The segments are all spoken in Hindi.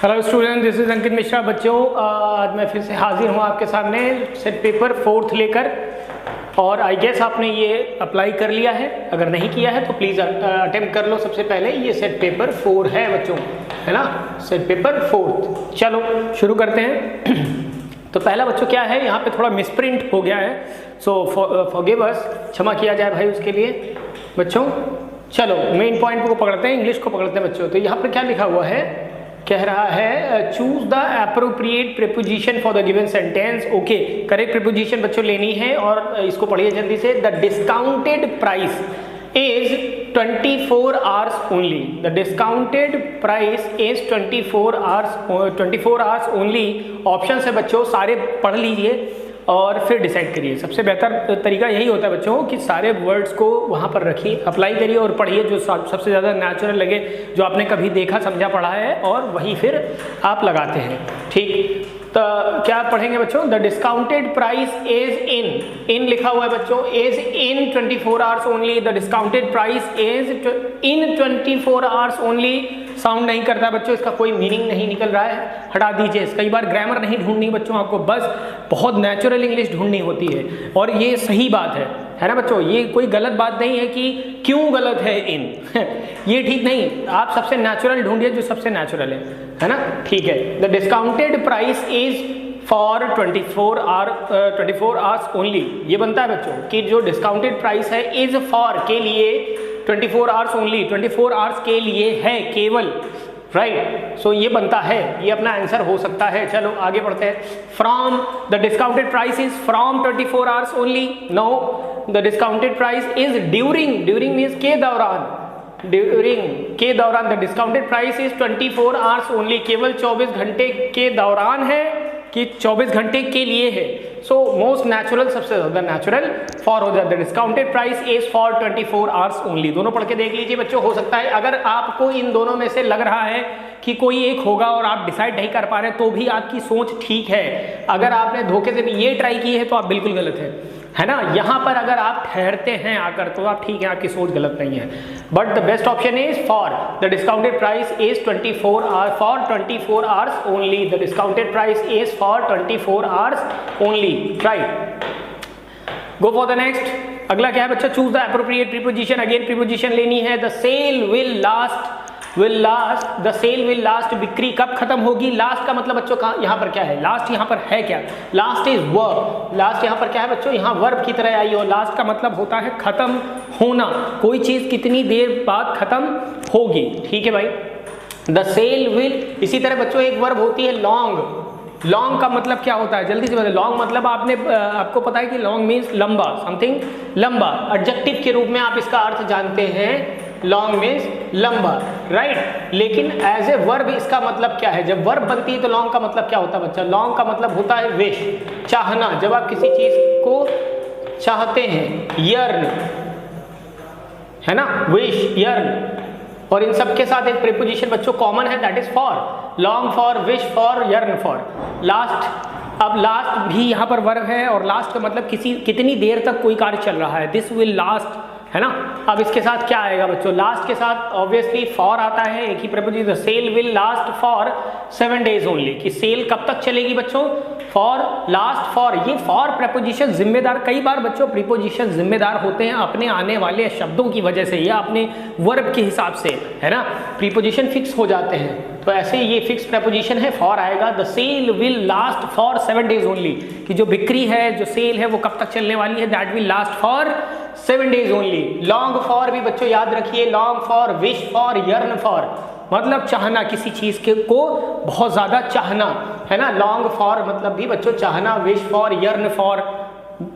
हेलो स्टूडेंट, दिस इज अंकित मिश्रा। बच्चों, आज मैं फिर से हाजिर हूँ आपके सामने सेट पेपर 4th लेकर। और आई गेस आपने ये अप्लाई कर लिया है। अगर नहीं किया है तो प्लीज़ अटेम्प्ट कर लो। सबसे पहले ये सेट पेपर 4 है बच्चों, है ना, सेट पेपर 4th। चलो शुरू करते हैं। तो पहला बच्चों क्या है, यहाँ पे थोड़ा मिसप्रिंट हो गया है, सो फॉरगिव अस, क्षमा किया जाए भाई उसके लिए। बच्चों चलो मेन पॉइंट को पकड़ते हैं, इंग्लिश को पकड़ते हैं बच्चों। तो यहाँ पर क्या लिखा हुआ है, कह रहा है choose the appropriate preposition for the given sentence. Okay, correct preposition बच्चों लेनी है और इसको पढ़िए जल्दी से। The discounted price is 24 hours only. The discounted price is 24 hours only. Option है बच्चों, सारे पढ़ लीजिए और फिर डिसाइड करिए। सबसे बेहतर तरीका यही होता है बच्चों कि सारे वर्ड्स को वहाँ पर रखिए, अप्लाई करिए और पढ़िए जो सबसे ज़्यादा नेचुरल लगे, जो आपने कभी देखा समझा पढ़ा है, और वही फिर आप लगाते हैं। ठीक, तो क्या पढ़ेंगे बच्चों? The discounted price is in लिखा हुआ है बच्चों, is in 24 hours only. The discounted price is in 24 hours only. Sound नहीं करता है बच्चों, इसका कोई मीनिंग नहीं निकल रहा है, हटा दीजिए। कई बार ग्रामर नहीं ढूंढनी बच्चों आपको, बस बहुत नेचुरल इंग्लिश ढूंढनी होती है। और ये सही बात है ना बच्चों, ये कोई गलत बात नहीं है कि क्यों गलत है इन ये ठीक नहीं, आप सबसे नेचुरल ढूंढिए जो सबसे नेचुरल है ना। ठीक है, the discounted price is for 24 hours only. ये बनता है बच्चों कि जो डिस्काउंटेड प्राइस है इज फॉर के लिए, 24 आवर्स ओनली, 24 आवर्स के लिए है केवल, राइट। सो ये बनता है, ये अपना आंसर हो सकता है। चलो आगे बढ़ते हैं। From the discounted price is from 24 hours only. No, the discounted price is during means के दौरान, ड्यूरिंग के दौरान। The discounted price is 24 hours only, केवल 24 घंटे के दौरान है कि 24 घंटे के लिए है। सो मोस्ट नेचुरल, सबसे ज्यादा नेचुरल फॉर हो जाता है। Discounted price is for 24 hours only. दोनों पढ़ के देख लीजिए बच्चों। हो सकता है अगर आपको इन दोनों में से लग रहा है कि कोई एक होगा और आप डिसाइड नहीं कर पा रहे, तो भी आपकी सोच ठीक है। अगर आपने धोखे से भी ये ट्राई की है तो आप बिल्कुल गलत है ना। यहाँ पर अगर आप ठहरते हैं आकर तो आप ठीक है, आपकी सोच गलत नहीं है। But the best option is for. The discounted price is 24 hours for 24 hours only. The discounted price is for 24 hours only, right. Go for the next. अगला क्या है बच्चा? Choose the appropriate preposition. Again preposition लेनी है। The sale will last, the sale will last. बिक्री कब खत्म होगी? लास्ट का मतलब बच्चों कहाँ, यहाँ पर क्या है? लास्ट यहाँ पर है क्या? Last is verb. लास्ट यहाँ पर क्या है बच्चों? यहाँ वर्ब की तरह आई हो। लास्ट का मतलब होता है खत्म होना, कोई चीज कितनी देर बाद खत्म होगी। ठीक है भाई। द सेल विल, इसी तरह बच्चों एक वर्ब होती है लॉन्ग। लॉन्ग का मतलब क्या होता है? जल्दी से बताइए। लॉन्ग मतलब आपको पता है कि लॉन्ग मीन्स लंबा, समथिंग लंबा। एडजेक्टिव के रूप में आप इसका अर्थ जानते हैं, लॉन्ग मीन्स लंबा, राइट। लेकिन एज ए वर्ब इसका मतलब क्या है? जब वर्ब बनती है तो लॉन्ग का मतलब क्या होता है बच्चा? लॉन्ग का मतलब होता है विश, चाहना। जब आप किसी चीज को चाहते हैं, यर्न, है ना, विश, यर्न। और इन सब के साथ एक प्रीपोजिशन बच्चों कॉमन है, that is for. Long for, wish for, yearn for, last. अब लास्ट भी यहाँ पर वर्ब है और लास्ट का मतलब कितनी देर तक कोई कार्य चल रहा है। दिस विल लास्ट, है ना। अब इसके साथ क्या आएगा बच्चों? लास्ट के साथ ऑब्वियसली फॉर आता है, एक ही preposition. Sale will last for 7 days only, कि सेल कब तक चलेगी बच्चों? For, last, for. ये फॉर प्रीपोजिशन जिम्मेदार, कई बार बच्चों प्रीपोजिशन जिम्मेदार होते हैं अपने आने वाले शब्दों की वजह से या अपने वर्ब के हिसाब से, है ना। प्रीपोजिशन फिक्स हो जाते हैं, तो ऐसे ये फिक्स प्रीपोजिशन है, फॉर आएगा। The sale will last for 7 days only, कि जो बिक्री है, जो सेल है, वो कब तक चलने वाली है? That will last for 7 days only. Long for भी बच्चों याद रखिए, long for, wish for, yearn for, मतलब चाहना, किसी चीज को बहुत ज्यादा चाहना, है ना। लॉन्ग फॉर मतलब भी बच्चों चाहना, विश फॉर, यर्न फॉर,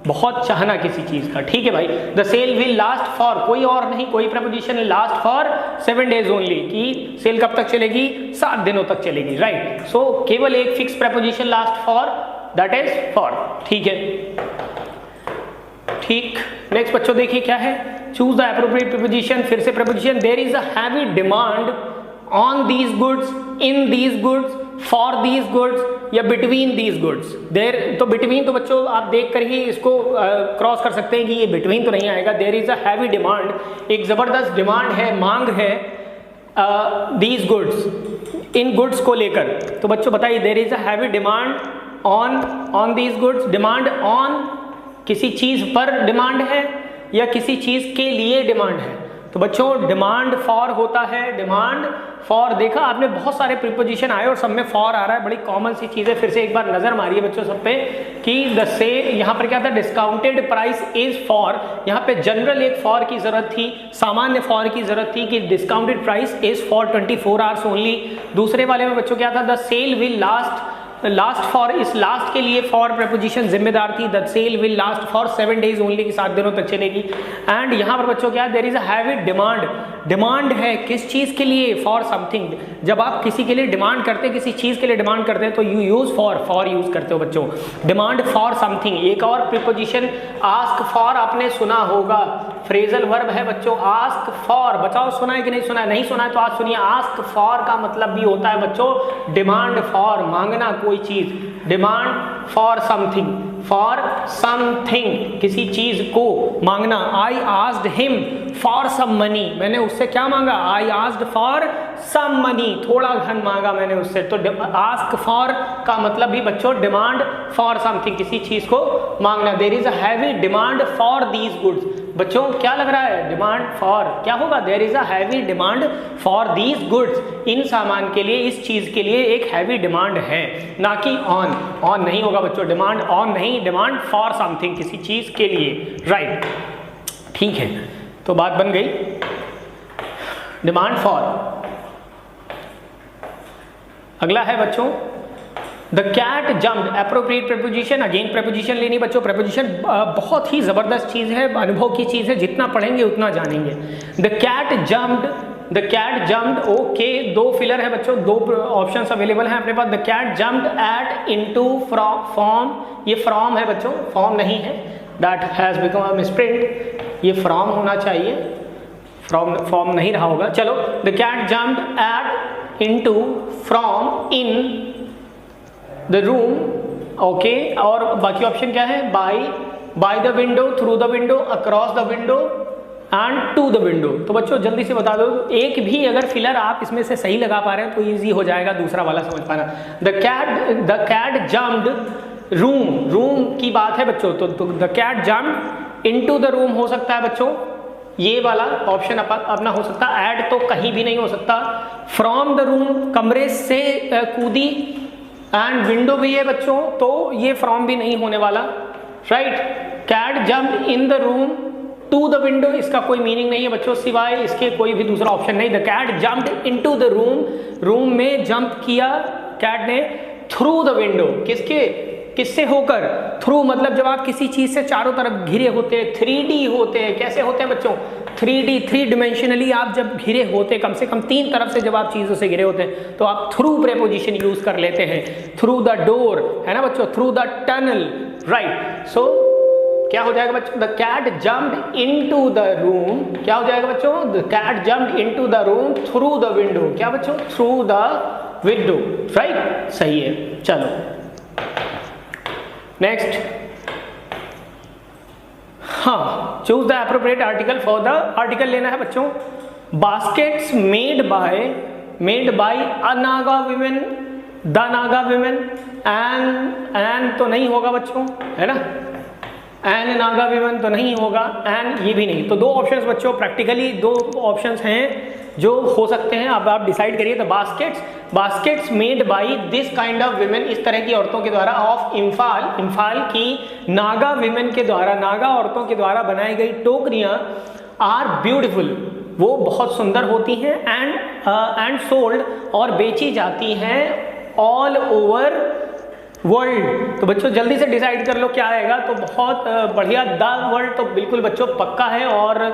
बहुत चाहना किसी चीज का। ठीक है भाई। The sale will last for, कोई और नहीं, कोई preposition, last for 7 days only, कि सेल कब तक चलेगी? 7 दिनों तक चलेगी, राइट। सो केवल एक fix preposition last for, that is for. ठीक है, ठीक। नेक्स्ट बच्चों देखिए क्या है, चूज द एप्रोप्रिएट प्रीपोजिशन। फिर से preposition. There is a heavy demand on these goods, in these goods, for these goods या बिटवीन दीज गुड्स। देर तो बिटवीन तो बच्चों आप देख कर ही इसको क्रॉस कर सकते हैं कि ये बिटवीन तो नहीं आएगा। There is a heavy demand, एक जबरदस्त डिमांड है, मांग है। दीज गुड्स, इन गुड्स को लेकर। तो बच्चों बताइए, there is a heavy demand on these goods. Demand on किसी चीज पर डिमांड है या किसी चीज के लिए डिमांड है। तो बच्चों डिमांड फॉर होता है, डिमांड फॉर देखा आपने बहुत सारे प्रीपोजिशन आए और सब में फॉर आ रहा है, बड़ी कॉमन सी चीज़ है। फिर से एक बार नजर मारिए बच्चों सब पे कि द से यहाँ पर क्या था, डिस्काउंटेड प्राइस इज फॉर। यहाँ पे जनरल एक फॉर की जरूरत थी, सामान्य फॉर की जरूरत थी कि discounted price is for 24 hours only. दूसरे वाले में बच्चों क्या था, the sale will last for, इस लास्ट के लिए फॉर प्रपोजिशन जिम्मेदार थी। The sale will last for 7 days only, की 7 दिनों तक चलेगी। एंड यहाँ पर बच्चों क्या है, there is a heavy demand. Demand है किस चीज के लिए, फॉर समथिंग। जब आप किसी के लिए डिमांड करते हैं, किसी चीज के लिए डिमांड करते हैं तो यू यूज फॉर यूज करते हो बच्चों। Demand for something. एक और प्रीपोजिशन आस्क फॉर आपने सुना होगा, फ्रेजल वर्ब है बच्चों आस्क फॉर। बताओ सुना है कि नहीं सुना है? नहीं सुना है तो आज सुनिए। आस्क फॉर का मतलब भी होता है बच्चों डिमांड फॉर, मांगना कोई चीज। Demand for something, for something किसी चीज को मांगना। I asked him for some money, मैंने उससे क्या मांगा, I asked for some money, थोड़ा धन मांगा मैंने उससे। तो आस्क फॉर का मतलब भी बच्चों डिमांड फॉर समथिंग, किसी चीज को मांगना। There is a heavy demand for these goods. बच्चों क्या लग रहा है, डिमांड फॉर क्या होगा, there is a heavy demand for these goods. इन सामान के लिए, इस चीज के लिए एक हैवी डिमांड है, ना कि ऑन नहीं होगा बच्चों, डिमांड ऑन नहीं, डिमांड फॉर समथिंग किसी चीज के लिए। राइट, ठीक है, तो बात बन गई डिमांड फॉर। अगला है बच्चों the cat jumped, appropriate preposition. Again preposition लेनी बच्चों, प्रपोजिशन बहुत ही जबरदस्त चीज है, अनुभव की चीज है, जितना पढ़ेंगे उतना जानेंगे। The cat jumped, the cat jumped, okay, दो फिलर है बच्चों, दो ऑप्शंस अवेलेबल हैं अपने पास। The cat jumped at into from, ये फ्रॉम है बच्चों, फॉर्म नहीं है, that has become a misprint, ये फ्रॉम होना चाहिए, फॉर्म नहीं रहा होगा। चलो, the cat jumped at into from in the room, okay, और बाकी ऑप्शन क्या है, by the window, through the window, across the window and to the window. तो बच्चों जल्दी से बता दो, एक भी अगर फिलर आप इसमें से सही लगा पा रहे हैं तो इजी हो जाएगा दूसरा वाला समझ पाना। द कैट जम्प्ड, रूम की बात है बच्चों, तो the cat jumped into the room हो सकता है बच्चों, ये वाला ऑप्शन अपना हो सकता है। ऐड तो कहीं भी नहीं हो सकता। फ्रॉम द रूम, कमरे से कूदी, एंड विंडो भी है बच्चों, तो ये फ्रॉम भी नहीं होने वाला। Right, cat jumped in the room to the window, इसका कोई मीनिंग नहीं है बच्चों, सिवाय इसके कोई भी दूसरा ऑप्शन नहीं। The cat jumped into the room, room में जंप किया कैट ने, थ्रू द विंडो, किससे होकर, थ्रू मतलब जब आप किसी चीज से चारों तरफ घिरे होते हैं, 3D होते हैं, कैसे होते हैं बच्चों, 3D, 3 डिमेंशनली आप जब घिरे होते हैं, कम से कम 3 तरफ से जब आप चीजों से घिरे होते हैं, तो आप थ्रू प्रेपोजिशन यूज कर लेते हैं। थ्रू द डोर है ना बच्चों, through the tunnel. Right, so क्या हो जाएगा बच्चों, the cat jumped into the room, क्या हो जाएगा बच्चों, the cat jumped into the room through the window, क्या बच्चों, थ्रू द विंडो। राइट, सही है। चलो नेक्स्ट, हाँ, choose the appropriate article for the, article लेना है बच्चों। Baskets made bye a Naga women, the Naga women, and तो नहीं होगा बच्चों, है ना, एन नागा विमेन तो नहीं होगा, एन ये भी नहीं। तो दो ऑप्शंस बच्चों, प्रैक्टिकली दो ऑप्शंस हैं जो हो सकते हैं, अब आप डिसाइड करिए। तो baskets made by this kind of women, इस तरह की औरतों के द्वारा, ऑफ इम्फाल की नागा विमेन के द्वारा, नागा औरतों के द्वारा बनाई गई टोकरियां आर ब्यूटीफुल, वो बहुत सुंदर होती हैं, एंड सोल्ड, और बेची जाती हैं ऑल ओवर वर्ल्ड। तो बच्चों जल्दी से डिसाइड कर लो क्या आएगा। तो बहुत बढ़िया, द वर्ल्ड तो बिल्कुल बच्चों पक्का है, और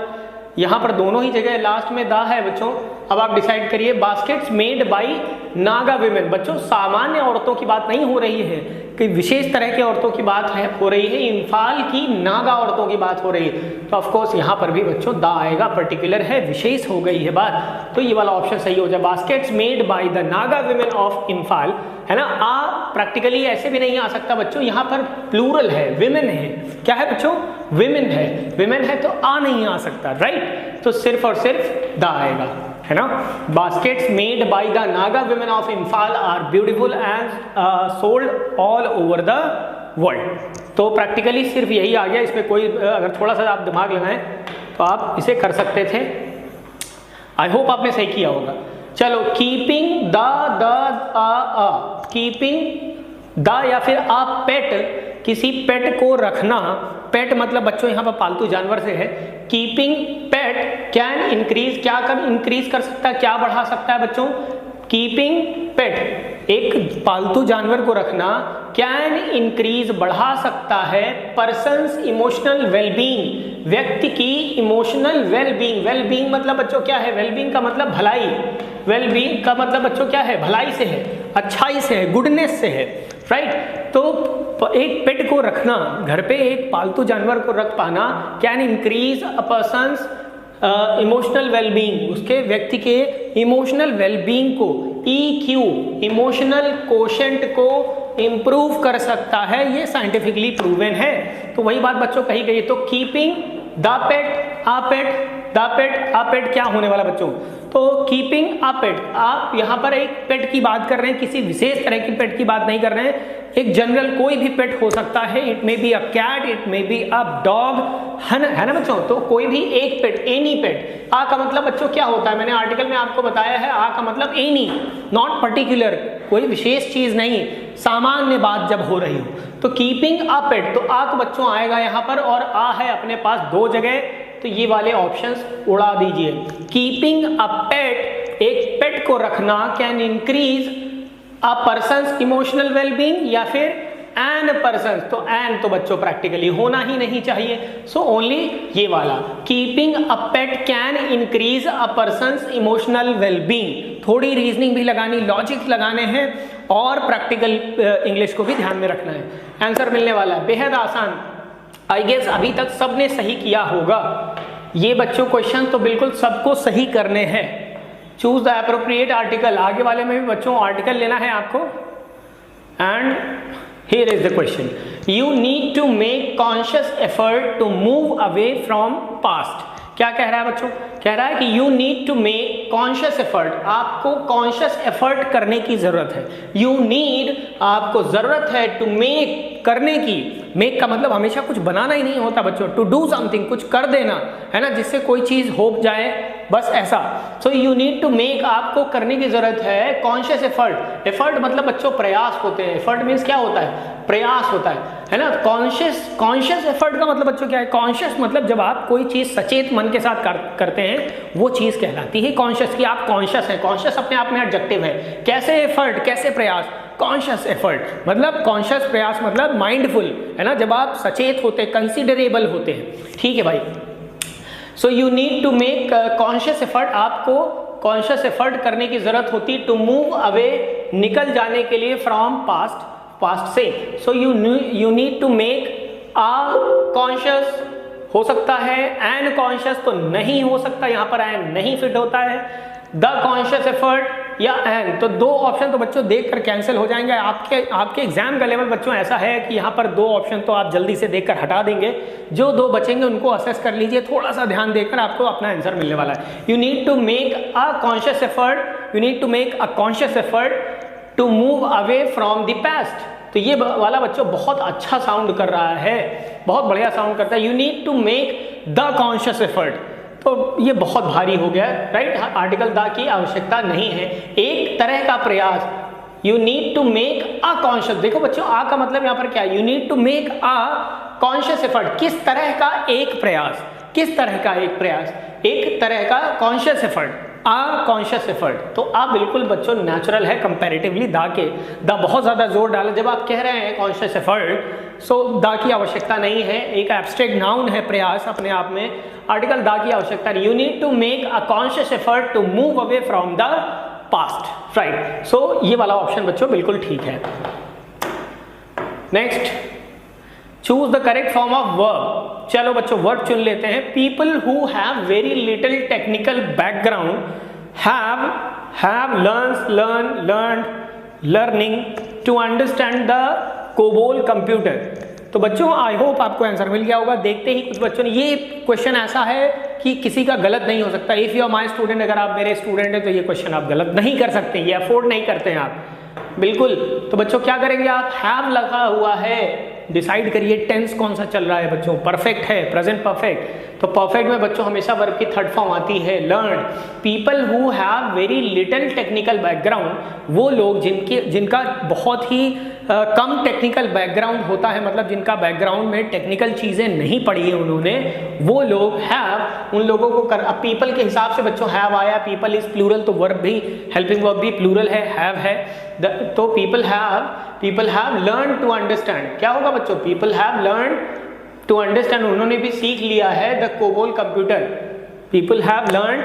यहाँ पर दोनों ही जगह लास्ट में द है बच्चों। अब आप डिसाइड करिए, baskets made bye Naga women, बच्चों सामान्य औरतों की बात नहीं हो रही है, कि विशेष तरह की औरतों की बात हो रही है, इम्फाल की नागा औरतों की बात हो रही है। तो ऑफ कोर्स यहाँ पर भी बच्चों द आएगा, पर्टिकुलर है, विशेष हो गई है बात, तो ये वाला ऑप्शन सही हो जाए। Baskets made by the Naga women of Imphal, है ना। प्रैक्टिकली ऐसे भी नहीं आ सकता बच्चों, यहाँ पर प्लूरल है, विमेन है, क्या है बच्चों, विमेन है तो आ नहीं आ सकता। राइट, तो सिर्फ और सिर्फ द आएगा। है ना। Baskets made by the Naga women of Imphal are beautiful and sold all over the world. तो प्रैक्टिकली सिर्फ यही आ गया, इसमें कोई अगर थोड़ा सा आप दिमाग लगाएं तो आप इसे कर सकते थे। आई होप आपने सही किया होगा। चलो, कीपिंग कीपिंग द या फिर आ पेट, किसी पेट को रखना। पेट मतलब बच्चों यहाँ पर पालतू जानवर से है। कीपिंग पेट कैन इंक्रीज, क्या कर इंक्रीज कर सकता है, क्या बढ़ा सकता है बच्चों। कीपिंग पेट, एक पालतू जानवर को रखना, कैन इंक्रीज बढ़ा सकता है पर्सन्स इमोशनल वेलबींग, व्यक्ति की इमोशनल वेलबींग। वेलबींग मतलब बच्चों क्या है, वेलबींग का मतलब भलाई, वेलबींग का मतलब बच्चों क्या है, भलाई से है, अच्छाई से है, गुडनेस से है, राइट। तो एक पेट को रखना, घर पे एक पालतू जानवर को रख पाना, can increase a persons emotional wellbeing, उसके व्यक्ति के इमोशनल वेलबींग को, EQ इमोशनल कोशेंट को इम्प्रूव कर सकता है, ये साइंटिफिकली प्रूवन है। तो वही बात बच्चों कही गई। तो कीपिंग द पेट, आ पेट क्या होने वाला बच्चों, तो कीपिंग अ पेट, आप यहाँ पर एक पेट की बात कर रहे हैं, किसी विशेष तरह की पेट की बात नहीं कर रहे हैं, एक जनरल कोई भी पेट हो सकता है। It may be a cat, it may be a dog, है ना बच्चों। तो कोई भी एक पेट, एनी पेट। आ का मतलब बच्चों क्या होता है, मैंने आर्टिकल में आपको बताया है, आ का मतलब एनी, नॉट पर्टिकुलर, कोई विशेष चीज नहीं, सामान्य बात जब हो रही हो। तो कीपिंग अ पेट, तो आ का बच्चों आएगा यहाँ पर, और आ है अपने पास दो जगह, तो ये वाले ऑप्शंस उड़ा दीजिए। कीपिंग अ पेट, एक पेट को रखना, can increase a persons emotional wellbeing, या फिर एन पर्सन, तो एन तो बच्चों प्रैक्टिकली होना ही नहीं चाहिए, सो ओनली ये वाला। Keeping a pet can increase a persons emotional wellbeing. थोड़ी रीजनिंग भी लगानी, लॉजिक लगाने हैं, और प्रैक्टिकल इंग्लिश को भी ध्यान में रखना है। आंसर मिलने वाला है, बेहद आसान। आई गेस अभी तक सबने सही किया होगा ये बच्चों क्वेश्चन, तो बिल्कुल सबको सही करने हैं। चूज द एप्रोप्रिएट आर्टिकल, आगे वाले में भी बच्चों आर्टिकल लेना है आपको। And here is the question, you need to make conscious effort to move away from past. क्या कह रहा है बच्चों, कह रहा है कि you need to make conscious effort, आपको कॉन्शियस एफर्ट करने की जरूरत है। यू नीड, आपको जरूरत है, टू मेक करने की, मेक का मतलब हमेशा कुछ बनाना ही नहीं होता बच्चों, टू डू समथिंग, कुछ कर देना, है ना, जिससे कोई चीज हो जाए, बस ऐसा। So you need to make, आपको करने की जरूरत है कॉन्शियस एफर्ट। एफर्ट मतलब बच्चों प्रयास होते हैं, एफर्ट मीन्स क्या होता है, प्रयास होता है ना। कॉन्शियस एफर्ट का मतलब बच्चों क्या है, कॉन्शियस मतलब जब आप कोई चीज सचेत मन के साथ करते हैं, वो चीज कहलाती है कॉन्शियस, की आप कॉन्शियस हैं। कॉन्शियस अपने आप में एडजेक्टिव है। कैसे एफर्ट, कैसे प्रयास, कॉन्शियस एफर्ट मतलब कॉन्शियस प्रयास मतलब माइंडफुल, है ना, जब आप सचेत होते, कंसिडरेबल होते हैं, ठीक है भाई। So you need to make conscious effort, आपको कॉन्शियस एफर्ट करने की जरूरत होती, टू मूव अवे, निकल जाने के लिए, फ्रॉम पास्ट, पास्ट से। So you need to make a conscious, हो सकता है एन कॉन्शियस, तो नहीं हो सकता, यहाँ पर एन नहीं फिट होता है। द कॉन्शियस एफर्ट या एन, तो दो ऑप्शन तो बच्चों देखकर कैंसिल हो जाएंगे। आपके एग्जाम का लेवल बच्चों ऐसा है कि यहाँ पर दो ऑप्शन तो आप जल्दी से देखकर हटा देंगे, जो दो बचेंगे उनको असेस कर लीजिए, थोड़ा सा ध्यान देकर आपको अपना आंसर मिलने वाला है। You need to make a conscious effort, you need to make a conscious effort to move away from the past. तो ये वाला बच्चों बहुत अच्छा साउंड कर रहा है, बहुत बढ़िया साउंड करता है। You need to make the conscious effort, तो ये बहुत भारी हो गया, राइट। आर्टिकल द की आवश्यकता नहीं है, एक तरह का प्रयास। You need to make a conscious, देखो बच्चों आ का मतलब यहाँ पर क्या है, you need to make a conscious effort, किस तरह का एक प्रयास, किस तरह का एक प्रयास, एक तरह का कॉन्शियस एफर्ट, आ कॉन्शियस एफर्ट। तो आ बिल्कुल बच्चों नेचुरल है कंपैरेटिवली दा के। दा बहुत ज्यादा जोर डाला, जब आप कह रहे हैं कॉन्शियस एफर्ट, सो दा की आवश्यकता नहीं है, एक एब्स्ट्रैक्ट नाउन है प्रयास अपने आप में, आर्टिकल दा की आवश्यकता नहीं। You need to make a conscious effort to move away from the past, right. So ये वाला ऑप्शन बच्चों बिल्कुल ठीक है। Next, choose the correct form of verb. चलो बच्चों वर्ब चुन लेते हैं। People who have very little technical background have learned learning to understand the COBOL computer. तो बच्चों आई होप आपको आंसर मिल गया होगा। देखते ही कुछ बच्चों ने, ये क्वेश्चन ऐसा है कि किसी का गलत नहीं हो सकता। If you are my student, अगर आप मेरे स्टूडेंट हैं तो ये क्वेश्चन आप गलत नहीं कर सकते, ये अफोर्ड नहीं करते हैं आप, बिल्कुल। तो बच्चों क्या करेंगे आप, हैव लगा हुआ है, डिसाइड करिए टेंस कौन सा चल रहा है बच्चों, परफेक्ट है, प्रेजेंट परफेक्ट। तो परफेक्ट में बच्चों हमेशा वर्ब की थर्ड फॉर्म आती है learn. People who have very little technical background, वो लोग जिनका बहुत ही कम टेक्निकल बैकग्राउंड होता है, मतलब जिनका बैकग्राउंड में टेक्निकल चीज़ें नहीं पढ़ी है उन्होंने, वो लोग हैव, उन लोगों को अब पीपल के हिसाब से बच्चों हैव आया, पीपल इज प्लूरल तो वर्ब भी, हेल्पिंग वर्ब भी प्लूरल है, हैव है। तो people have learn to understand, क्या होगा बच्चों, people have learn to understand, उन्होंने भी सीख लिया है the COBOL computer. People have learn,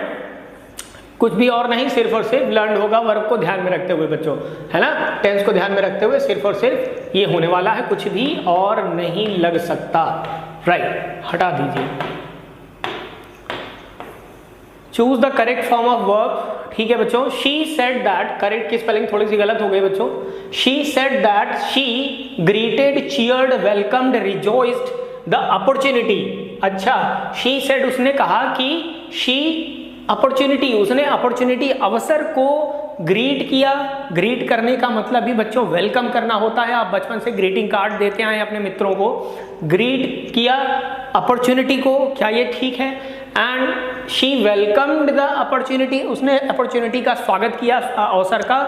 कुछ भी और नहीं, सिर्फ और सिर्फ लर्न होगा, वर्ब को ध्यान में रखते हुए बच्चों, है ना, टेंस को ध्यान में रखते हुए सिर्फ और सिर्फ ये होने वाला है, कुछ भी और नहीं लग सकता, राइट, हटा दीजिए। Choose the correct form of verb, ठीक है बच्चों। शी सेड दैट, करेक्ट की स्पेलिंग थोड़ी सी गलत हो गई बच्चों। She said that she greeted, cheered, welcomed, rejoiced the opportunity. अच्छा, शी सेड उसने कहा कि शी अपॉर्चुनिटी, उसने अपॉर्चुनिटी अवसर को ग्रीट किया। ग्रीट करने का मतलब भी बच्चों वेलकम करना होता है, आप बचपन से ग्रीटिंग कार्ड देते आए अपने मित्रों को, ग्रीट किया अपॉर्चुनिटी को, क्या ये ठीक है। And she welcomed the opportunity, उसने अपॉर्चुनिटी का स्वागत किया, अवसर का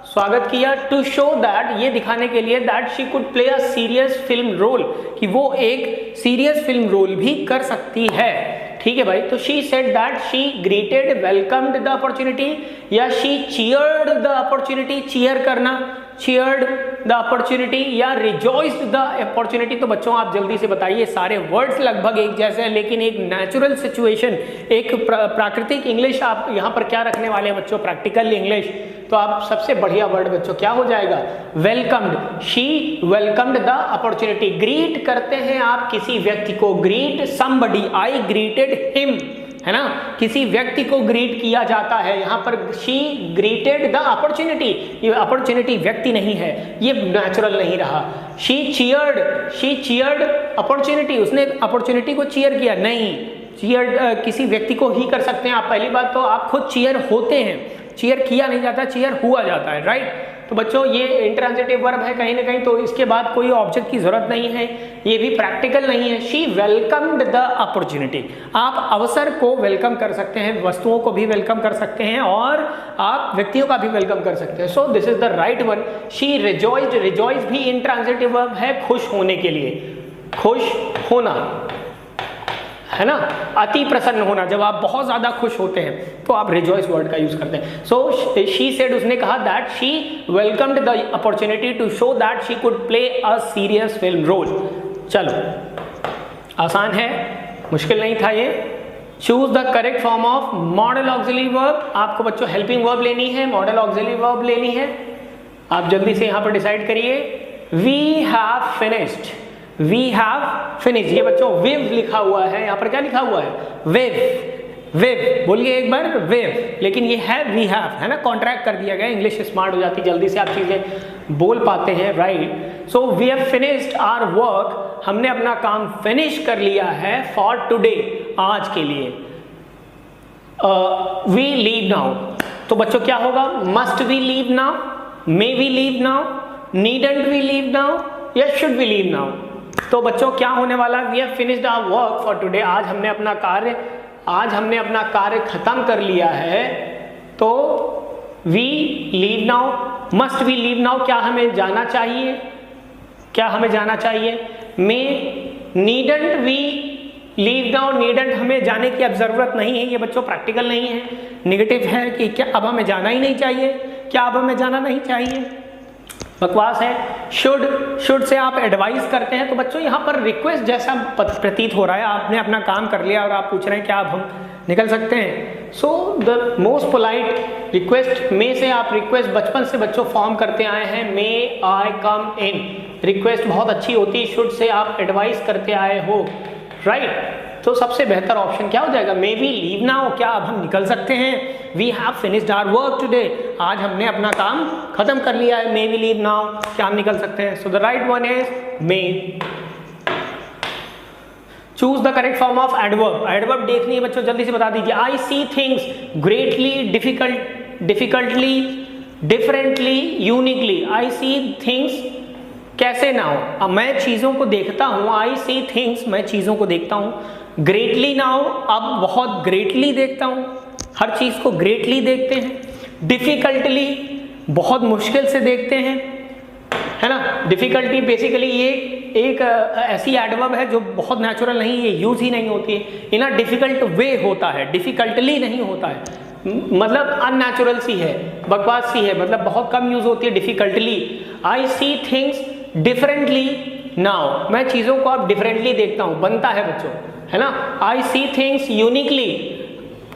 स्वागत किया। टू शो दैट, ये दिखाने के लिए, that she could play a serious film role, कि वो एक सीरियस फिल्म रोल भी कर सकती है, ठीक है भाई। तो she said that she greeted, welcomed the opportunity, या she cheered the opportunity, cheer करना, चीयर्ड द अपॉर्चुनिटी, या रिजॉइस्ड द अपॉर्चुनिटी। तो बच्चों आप जल्दी से बताइए, सारे वर्ड्स लगभग एक जैसे हैं, लेकिन एक नेचुरल सिचुएशन, एक प्राकृतिक इंग्लिश आप यहाँ पर क्या रखने वाले हैं बच्चों, प्रैक्टिकल इंग्लिश। तो आप सबसे बढ़िया वर्ड बच्चों क्या हो जाएगा, welcomed. She welcomed the opportunity. Greet करते हैं आप किसी व्यक्ति को, ग्रीट समबडी, आई ग्रीटेड हिम, है ना, किसी व्यक्ति को ग्रीट किया जाता है। यहाँ पर शी ग्रीटेड द अपॉर्चुनिटी, ये अपॉर्चुनिटी व्यक्ति नहीं है, ये नेचुरल नहीं रहा। शी चीयर्ड अपॉर्चुनिटी, उसने अपॉर्चुनिटी को चीयर किया, नहीं, चीयर किसी व्यक्ति को ही कर सकते हैं आप। पहली बात तो आप खुद चीयर होते हैं, चीयर किया नहीं जाता, चीयर हुआ जाता है, राइट। तो बच्चों ये इंट्रांजिटिव वर्ब है कहीं ना कहीं, तो इसके बाद कोई ऑब्जेक्ट की जरूरत नहीं है, ये भी प्रैक्टिकल नहीं है। शी वेलकम्ड द अपॉर्चुनिटी, आप अवसर को वेलकम कर सकते हैं, वस्तुओं को भी वेलकम कर सकते हैं, और आप व्यक्तियों का भी वेलकम कर सकते हैं। So this is the right one. She rejoiced, rejoice भी इंट्रांजिटिव वर्ब है, खुश होने के लिए, खुश होना, है ना, अति प्रसन्न होना, जब आप बहुत ज्यादा खुश होते हैं तो आप रिजॉइस वर्ड का यूज करते हैं। सो शी सेड, उसने कहा that she welcomed the opportunity to show that she could play a serious film role. चलो, आसान है, मुश्किल नहीं था ये। Choose the correct form of modal auxiliary verb. आपको बच्चों हेल्पिंग वर्ब लेनी है, मॉडल ऑक्सिलरी वर्ब लेनी है, आप जल्दी से यहां पर डिसाइड करिए। We have finished, we have finish, ये बच्चों विव लिखा हुआ है, यहाँ पर क्या लिखा हुआ है, विव, विव बोलिए एक बार, विव, लेकिन ये है वी हैव, है ना, कॉन्ट्रैक्ट कर दिया गया, इंग्लिश स्मार्ट हो जाती, जल्दी से आप चीजें बोल पाते हैं, right. So we have finished our work, हमने अपना काम फिनिश कर लिया है, फॉर टुडे, आज के लिए। वी लीव नाउ, तो बच्चों क्या होगा, must we leave now, may we leave now, needn't we leave now, या शुड वी लीव नाउ। तो बच्चों क्या होने वाला, we have finished our work for today, आज हमने अपना कार्य खत्म कर लिया है। तो we leave now, must we leave now, क्या हमें जाना चाहिए, क्या हमें जाना चाहिए। May, needn't we leave now, needn't हमें जाने की अब जरूरत नहीं है, ये बच्चों प्रैक्टिकल नहीं है, निगेटिव है कि क्या अब हमें जाना ही नहीं चाहिए, क्या अब हमें जाना नहीं चाहिए, बकवास है। शुड से आप एडवाइस करते हैं, तो बच्चों यहाँ पर रिक्वेस्ट जैसा प्रतीत हो रहा है, आपने अपना काम कर लिया और आप पूछ रहे हैं क्या अब हम निकल सकते हैं। So the most polite request, may से आप रिक्वेस्ट बचपन से बच्चों फॉर्म करते आए हैं, मे आई कम इन, रिक्वेस्ट बहुत अच्छी होती है। शुड से आप एडवाइस करते आए हो, राइट। तो सबसे बेहतर ऑप्शन क्या हो जाएगा, मे वी लीव नाउ, क्या अब हम निकल सकते हैं। We have finished our work today, आज हमने अपना काम खत्म कर लिया है, मे वी लीव नाउ, क्या हम निकल सकते हैं। So the right one is may. Choose the correct form of adverb. Adverb देखनी है बच्चों, जल्दी से बता दीजिए। I see things greatly, difficultly, differently, uniquely. I see things कैसे ना हो, अब मैं चीजों को देखता हूं, आई सी थिंग्स मैं चीजों को देखता हूं। ग्रेटली ना हो, अब बहुत ग्रेटली देखता हूं, हर चीज को ग्रेटली देखते हैं। डिफिकल्टली बहुत मुश्किल से देखते हैं, है ना। डिफिकल्टी बेसिकली ये एक ऐसी एडवर्ब है जो बहुत नेचुरल नहीं, ये यूज ही नहीं होती है, इन अ डिफिकल्ट वे होता है, डिफिकल्टली नहीं होता है, मतलब अननेचुरल सी है, बकवास सी है, मतलब बहुत कम यूज होती है डिफिकल्टली। आई सी थिंग्स डिफरेंटली नाउ, मैं चीजों को अब डिफरेंटली देखता हूं, बनता है बच्चों, है ना। आई सी थिंग्स यूनिकली,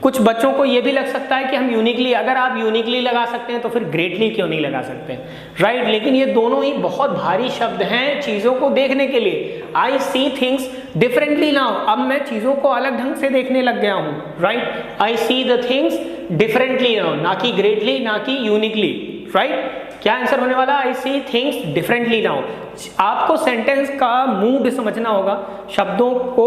कुछ बच्चों को ये भी लग सकता है कि हम यूनिकली, अगर आप यूनिकली लगा सकते हैं तो फिर ग्रेटली क्यों नहीं लगा सकते, राइट। लेकिन ये दोनों ही बहुत भारी शब्द हैं चीजों को देखने के लिए। आई सी थिंग्स डिफरेंटली नाउ, अब मैं चीजों को अलग ढंग से देखने लग गया हूं, right. I see the things differently now, ना कि ग्रेटली, ना कि यूनिकली, राइट। क्या आंसर होने वाला, आई सी थिंग्स डिफरेंटली नाउ। आपको सेंटेंस का मूड समझना होगा, शब्दों को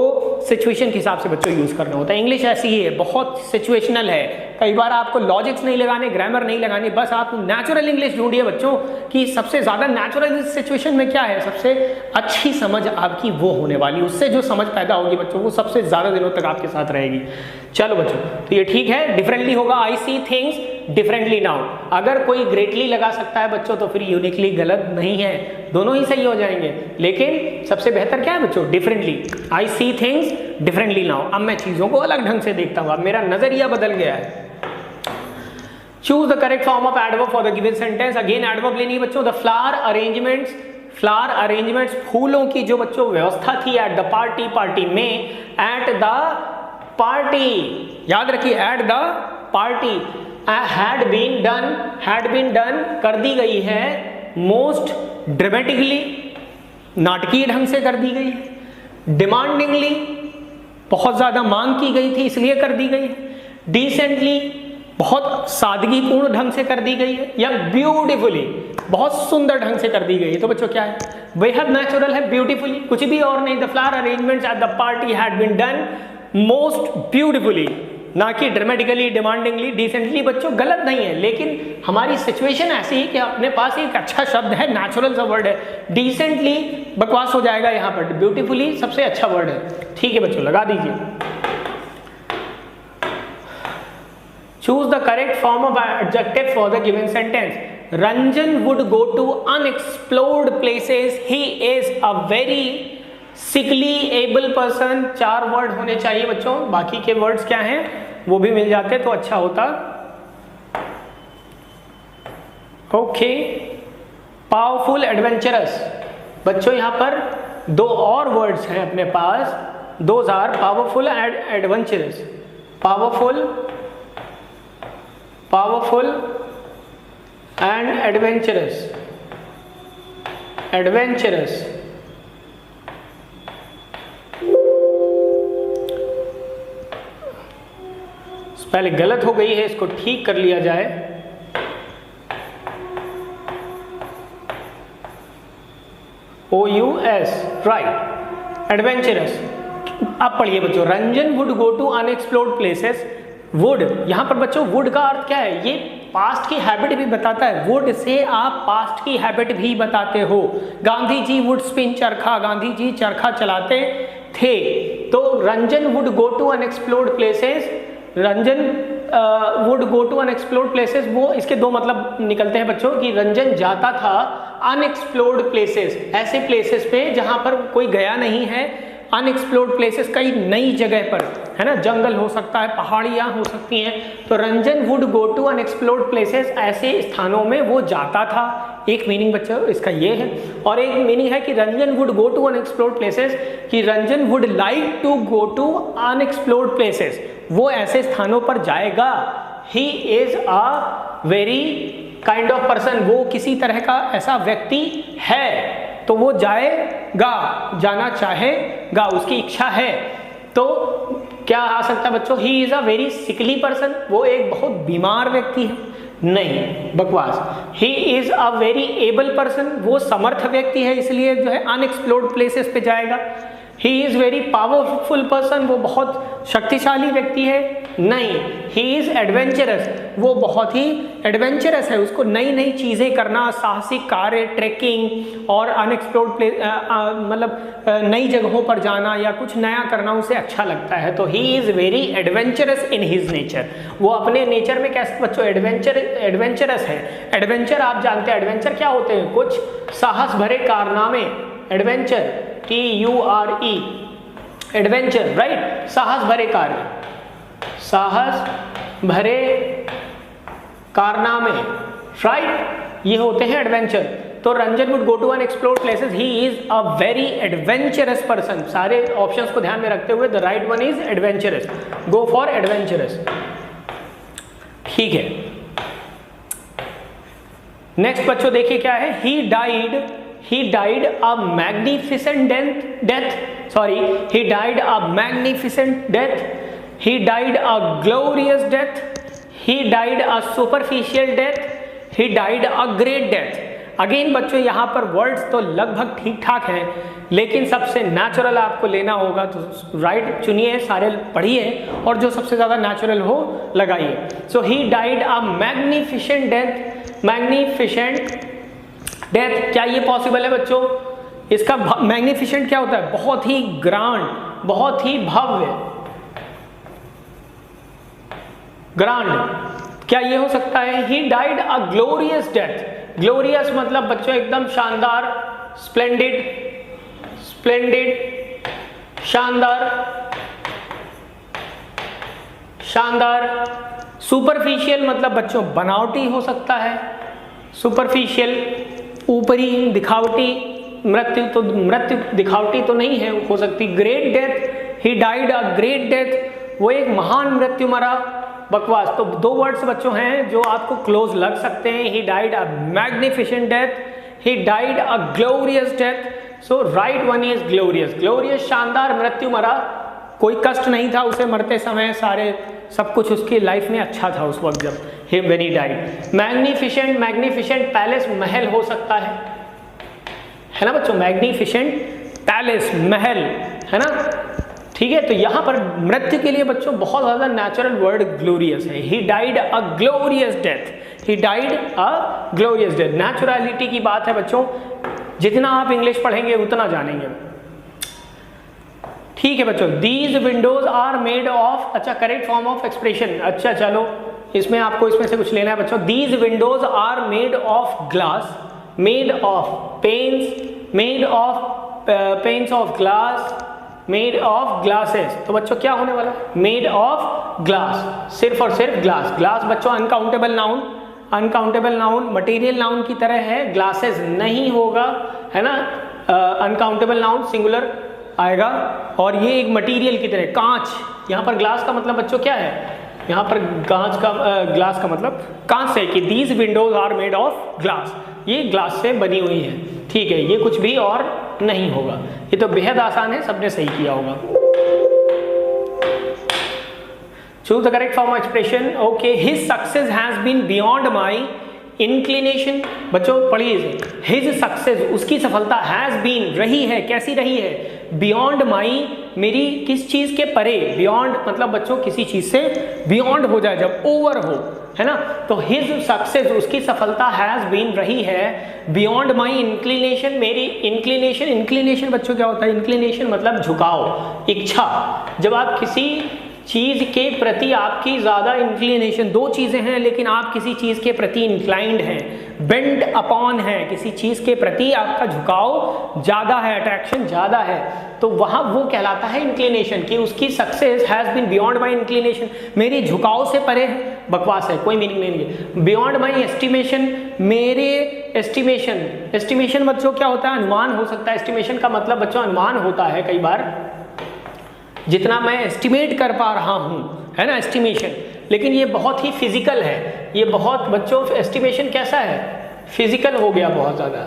सिचुएशन के हिसाब से बच्चों यूज करना होता है। इंग्लिश ऐसी ही है, बहुत सिचुएशनल है, कई बार आपको लॉजिक्स नहीं लगाने, ग्रामर नहीं लगाने, बस आप नेचुरल इंग्लिश ढूंढिए बच्चों कि सबसे ज्यादा नेचुरल सिचुएशन में क्या है, सबसे अच्छी समझ आपकी वो होने वाली, उससे जो समझ पैदा होगी बच्चों वो सबसे ज्यादा दिनों तक आपके साथ रहेगी। चलो बच्चों, तो ये ठीक है, डिफरेंटली होगा, आई सी थिंग्स डिफरेंटली नाउ। अगर कोई ग्रेटली लगा सकता है बच्चों तो फिर यूनिकली गलत नहीं है, दोनों ही सही हो जाएंगे, लेकिन सबसे बेहतर क्या है बच्चों, डिफरेंटली। आई सी थिंग्स डिफरेंटली नाउ, अब मैं चीजों को अलग ढंग से देखता हूं, अब मेरा नजरिया बदल गया है। Choose the correct form of adverb for the given sentence. Again adverb लेनी है बच्चों। The flower arrangements, flower arrangements फूलों की जो बच्चों व्यवस्था थी, एट द पार्टी, पार्टी में, एट द पार्टी, याद रखिए at the party, had been done कर दी गई है, मोस्ट ड्रामेटिकली नाटकीय ढंग से कर दी गई है, डिमांडिंगली बहुत ज्यादा मांग की गई थी इसलिए कर दी गई है, डिसेंटली बहुत सादगीपूर्ण ढंग से कर दी गई है, या ब्यूटीफुली बहुत सुंदर ढंग से कर दी गई है। तो बच्चों क्या है, बेहद नेचुरल है, ब्यूटीफुली, कुछ भी और नहीं। The flower arrangements at the party had been done most beautifully, ना कि ड्रामेटिकली, डिमांडिंगली, डिसेंटली बच्चों गलत नहीं है, लेकिन हमारी सिचुएशन ऐसी है कि अपने पास एक अच्छा शब्द है, नेचुरल सा वर्ड है। डिसेंटली बकवास हो जाएगा यहाँ पर, ब्यूटीफुली सबसे अच्छा वर्ड है। ठीक है बच्चों, लगा दीजिए। Choose the correct form of adjective for the given sentence. Ranjan would go to unexplored places, he is a very sickly able person. 4 word होने चाहिए बच्चों, बाकी के वर्ड्स क्या हैं वो भी मिल जाते तो अच्छा होता। ओके, पावरफुल, एडवेंचरस, बच्चों यहां पर 2 और वर्ड्स हैं अपने पास, 2 powerful and adventurous. Powerful and adventurous, पहले गलत हो गई है, इसको ठीक कर लिया जाए। OUS, right, adventurous. अब पढ़िए बच्चों, Ranjan would go to unexplored places. Would, यहां पर बच्चों वुड का अर्थ क्या है, ये पास्ट की हैबिट भी बताता है, वुड से आप पास्ट की हैबिट भी बताते हो। गांधी जी वुड स्पिन चरखा, गांधी जी चरखा चलाते थे। तो Ranjan would go to unexplored places, Ranjan would go to unexplored places, वो इसके 2 मतलब निकलते हैं बच्चों कि रंजन जाता था अनएक्सप्लोर्ड प्लेसेस, ऐसे प्लेसेस पे जहां पर कोई गया नहीं है। अनएक्सप्लोर्ड प्लेसेस कई नई जगह पर, है ना, जंगल हो सकता है, पहाड़ियां हो सकती हैं। तो Ranjan would go to unexplored places, ऐसे स्थानों में वो जाता था। एक मीनिंग बच्चों इसका ये है, और एक मीनिंग है कि Ranjan would go to unexplored places, कि Ranjan would like to go to unexplored places, वो ऐसे स्थानों पर जाएगा। He is a very kind of person, वो किसी तरह का ऐसा व्यक्ति है, तो वो जाएगा, जाना चाहेगा, उसकी इच्छा है। तो क्या आ सकता है बच्चों, he is a very sickly person, वो एक बहुत बीमार व्यक्ति है, नहीं, बकवास। He is a very able person, वो समर्थ व्यक्ति है, इसलिए जो है अनएक्सप्लोर्ड प्लेसेस पे जाएगा। He is very powerful person, वो बहुत शक्तिशाली व्यक्ति है, नहीं। ही इज एडवेंचरस, वो बहुत ही एडवेंचरस है, उसको नई नई चीजें करना, साहसिक कार्य, ट्रैकिंग और अनएक्सप्लोर्ड प्लेस, मतलब नई जगहों पर जाना या कुछ नया करना उसे अच्छा लगता है। तो he is very adventurous in his nature, वो अपने नेचर में कैसे बच्चों एडवेंचरस है। एडवेंचर आप जानते हैं, एडवेंचर क्या होते हैं, कुछ साहस भरे कारनामे, एडवेंचर TURE, एडवेंचर, राइट, साहस भरे कार्य, साहस भरे कारनामे, राइट, ये होते हैं एडवेंचर। तो Ranjan would go to and explore places, he is a very adventurous person. सारे ऑप्शंस को ध्यान में रखते हुए the right one is adventurous, go for adventurous, ठीक है। नेक्स्ट बच्चों देखिए क्या है, he died a magnificent death, he died a magnificent death, he died a glorious death, he died a superficial death, he died a great death। Again बच्चों यहाँ पर वर्ड्स तो लगभग ठीक ठाक हैं, लेकिन सबसे नेचुरल आपको लेना होगा, तो राइट चुनिए, सारे पढ़िए और जो सबसे ज्यादा नेचुरल हो लगाइए। So he died a magnificent death, magnificent death, क्या ये पॉसिबल है बच्चों? इसका मैग्निफिसेंट क्या होता है? बहुत ही ग्रांड, बहुत ही भव्य, ग्रांड, क्या ये हो सकता है? ही डाइड अ ग्लोरियस डेथ, ग्लोरियस मतलब बच्चों एकदम शानदार, स्प्लेंडिड, स्प्लेंडिड, शानदार, शानदार। सुपरफिशियल मतलब बच्चों बनावटी हो सकता है, सुपरफिशियल, ऊपरी, दिखावटी, मृत्यु दिखावटी तो नहीं है, हो सकती। Great death, he died a great death, वो एक महान मृत्यु मरा, बकवास। तो दो वर्ड्स बच्चों हैं जो आपको क्लोज लग सकते हैं, ही died a magnificent death, he died a glorious death. So right one is glorious, glorious शानदार मृत्यु मरा, कोई कष्ट नहीं था उसे मरते समय, सारे सब कुछ उसकी लाइफ में अच्छा था उस वक्त जब when he died. Magnificent, magnificent palace, महल हो सकता है ना बच्चों, मैग्निफिसेंट पैलेस, महल, है ना, ठीक है। तो यहाँ पर मृत्यु के लिए बच्चों बहुत ज्यादा नेचुरल वर्ड ग्लोरियस है। ही डाइड अ ग्लोरियस डेथ, ही डाइड अ ग्लोरियस डेथ। नेचुरलिटी की बात है बच्चों, जितना आप इंग्लिश पढ़ेंगे उतना जानेंगे, ठीक है बच्चों। These windows are made of, अच्छा करेक्ट फॉर्म ऑफ एक्सप्रेशन, अच्छा चलो इसमें आपको इसमें से कुछ लेना है बच्चों। These windows are made of glass, made of panes, made of panes of glass, made of glasses. तो बच्चों क्या होने वाला? मेड ऑफ ग्लास, सिर्फ और सिर्फ ग्लास। ग्लास बच्चों uncountable noun, uncountable noun material noun की तरह है, ग्लासेस नहीं होगा, है ना, अनकाउंटेबल नाउन सिंगुलर आएगा। और ये एक मटेरियल की तरह, कांच, यहाँ पर ग्लास का मतलब बच्चों क्या है? यहाँ पर कांच का ग्लास का मतलब कांच से, कि these windows are made of glass, ये ग्लास से बनी हुई है, ठीक है, ये कुछ भी और नहीं होगा। ये तो बेहद आसान है, सबने सही किया होगा। Choose the correct form of expression. Okay, his success has been beyond my inclination, बच्चों पढ़िए, हिज सक्सेस, उसकी सफलता, हैज बीन रही है, कैसी रही है? बियॉन्ड माई, मेरी किस चीज के परे, बियॉन्ड मतलब बच्चों किसी चीज से बियॉन्ड हो जाए, जब ओवर हो, है ना। तो हिज सक्सेस, उसकी सफलता, हैज बीन रही है, बियॉन्ड माई इंक्लिनेशन, मेरी इंक्लिनेशन, इंक्लिनेशन बच्चों क्या होता है? इंक्लिनेशन मतलब झुकाव, इच्छा। जब आप किसी चीज के प्रति आपकी ज्यादा इंक्लिनेशन, दो चीजें हैं लेकिन आप किसी चीज के प्रति इंक्लाइंड हैं, बेंड अपॉन है, किसी चीज के प्रति आपका झुकाव ज्यादा है, अट्रैक्शन ज्यादा है, तो वहां वो कहलाता है इंक्लिनेशन, कि उसकी success has been beyond my inclination, मेरी झुकाव से परे है, बकवास है, कोई मीनिंग नहीं है। बियॉन्ड माई एस्टिमेशन, मेरे एस्टिमेशन, एस्टिमेशन बच्चों क्या होता है? अनुमान हो सकता है। एस्टिमेशन का मतलब बच्चों अनुमान होता है, कई बार जितना मैं एस्टिमेट कर पा रहा हूं, है ना, एस्टिमेशन। लेकिन ये बहुत ही फिजिकल है, ये बहुत बच्चों, एस्टिमेशन कैसा है? फिजिकल हो गया बहुत ज़्यादा।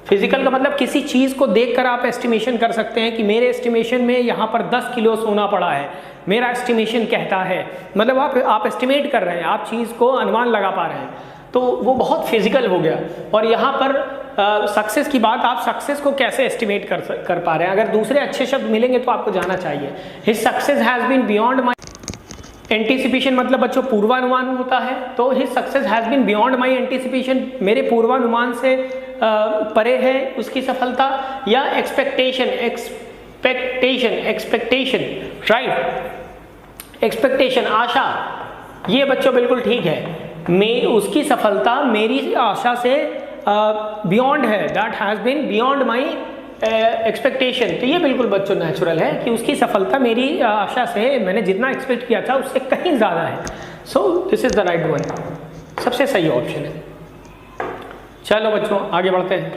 फिजिकल का मतलब किसी चीज़ को देखकर आप एस्टिमेशन कर सकते हैं कि मेरे एस्टिमेशन में यहाँ पर 10 किलो सोना पड़ा है, मेरा एस्टिमेशन कहता है, मतलब आप एस्टिमेट कर रहे हैं, आप चीज़ को अनुमान लगा पा रहे हैं, तो वो बहुत फिजिकल हो गया। और यहाँ पर सक्सेस की बात, आप सक्सेस को कैसे एस्टिमेट कर पा रहे हैं? अगर दूसरे अच्छे शब्द मिलेंगे तो आपको जाना चाहिए। His success has been beyond my anticipation, मतलब बच्चों पूर्वानुमान होता है, तो his success has been beyond my anticipation, मेरे पूर्वानुमान से परे है उसकी सफलता। या एक्सपेक्टेशन, राइट, एक्सपेक्टेशन आशा, ये बच्चों बिल्कुल ठीक है। उसकी सफलता मेरी आशा से बियॉन्ड है, that has been beyond my expectation, तो ये बिल्कुल बच्चों नेचुरल है कि उसकी सफलता मेरी आशा से, मैंने जितना एक्सपेक्ट किया था उससे कहीं ज़्यादा है। So this is the right one, सबसे सही ऑप्शन है। चलो बच्चों आगे बढ़ते हैं।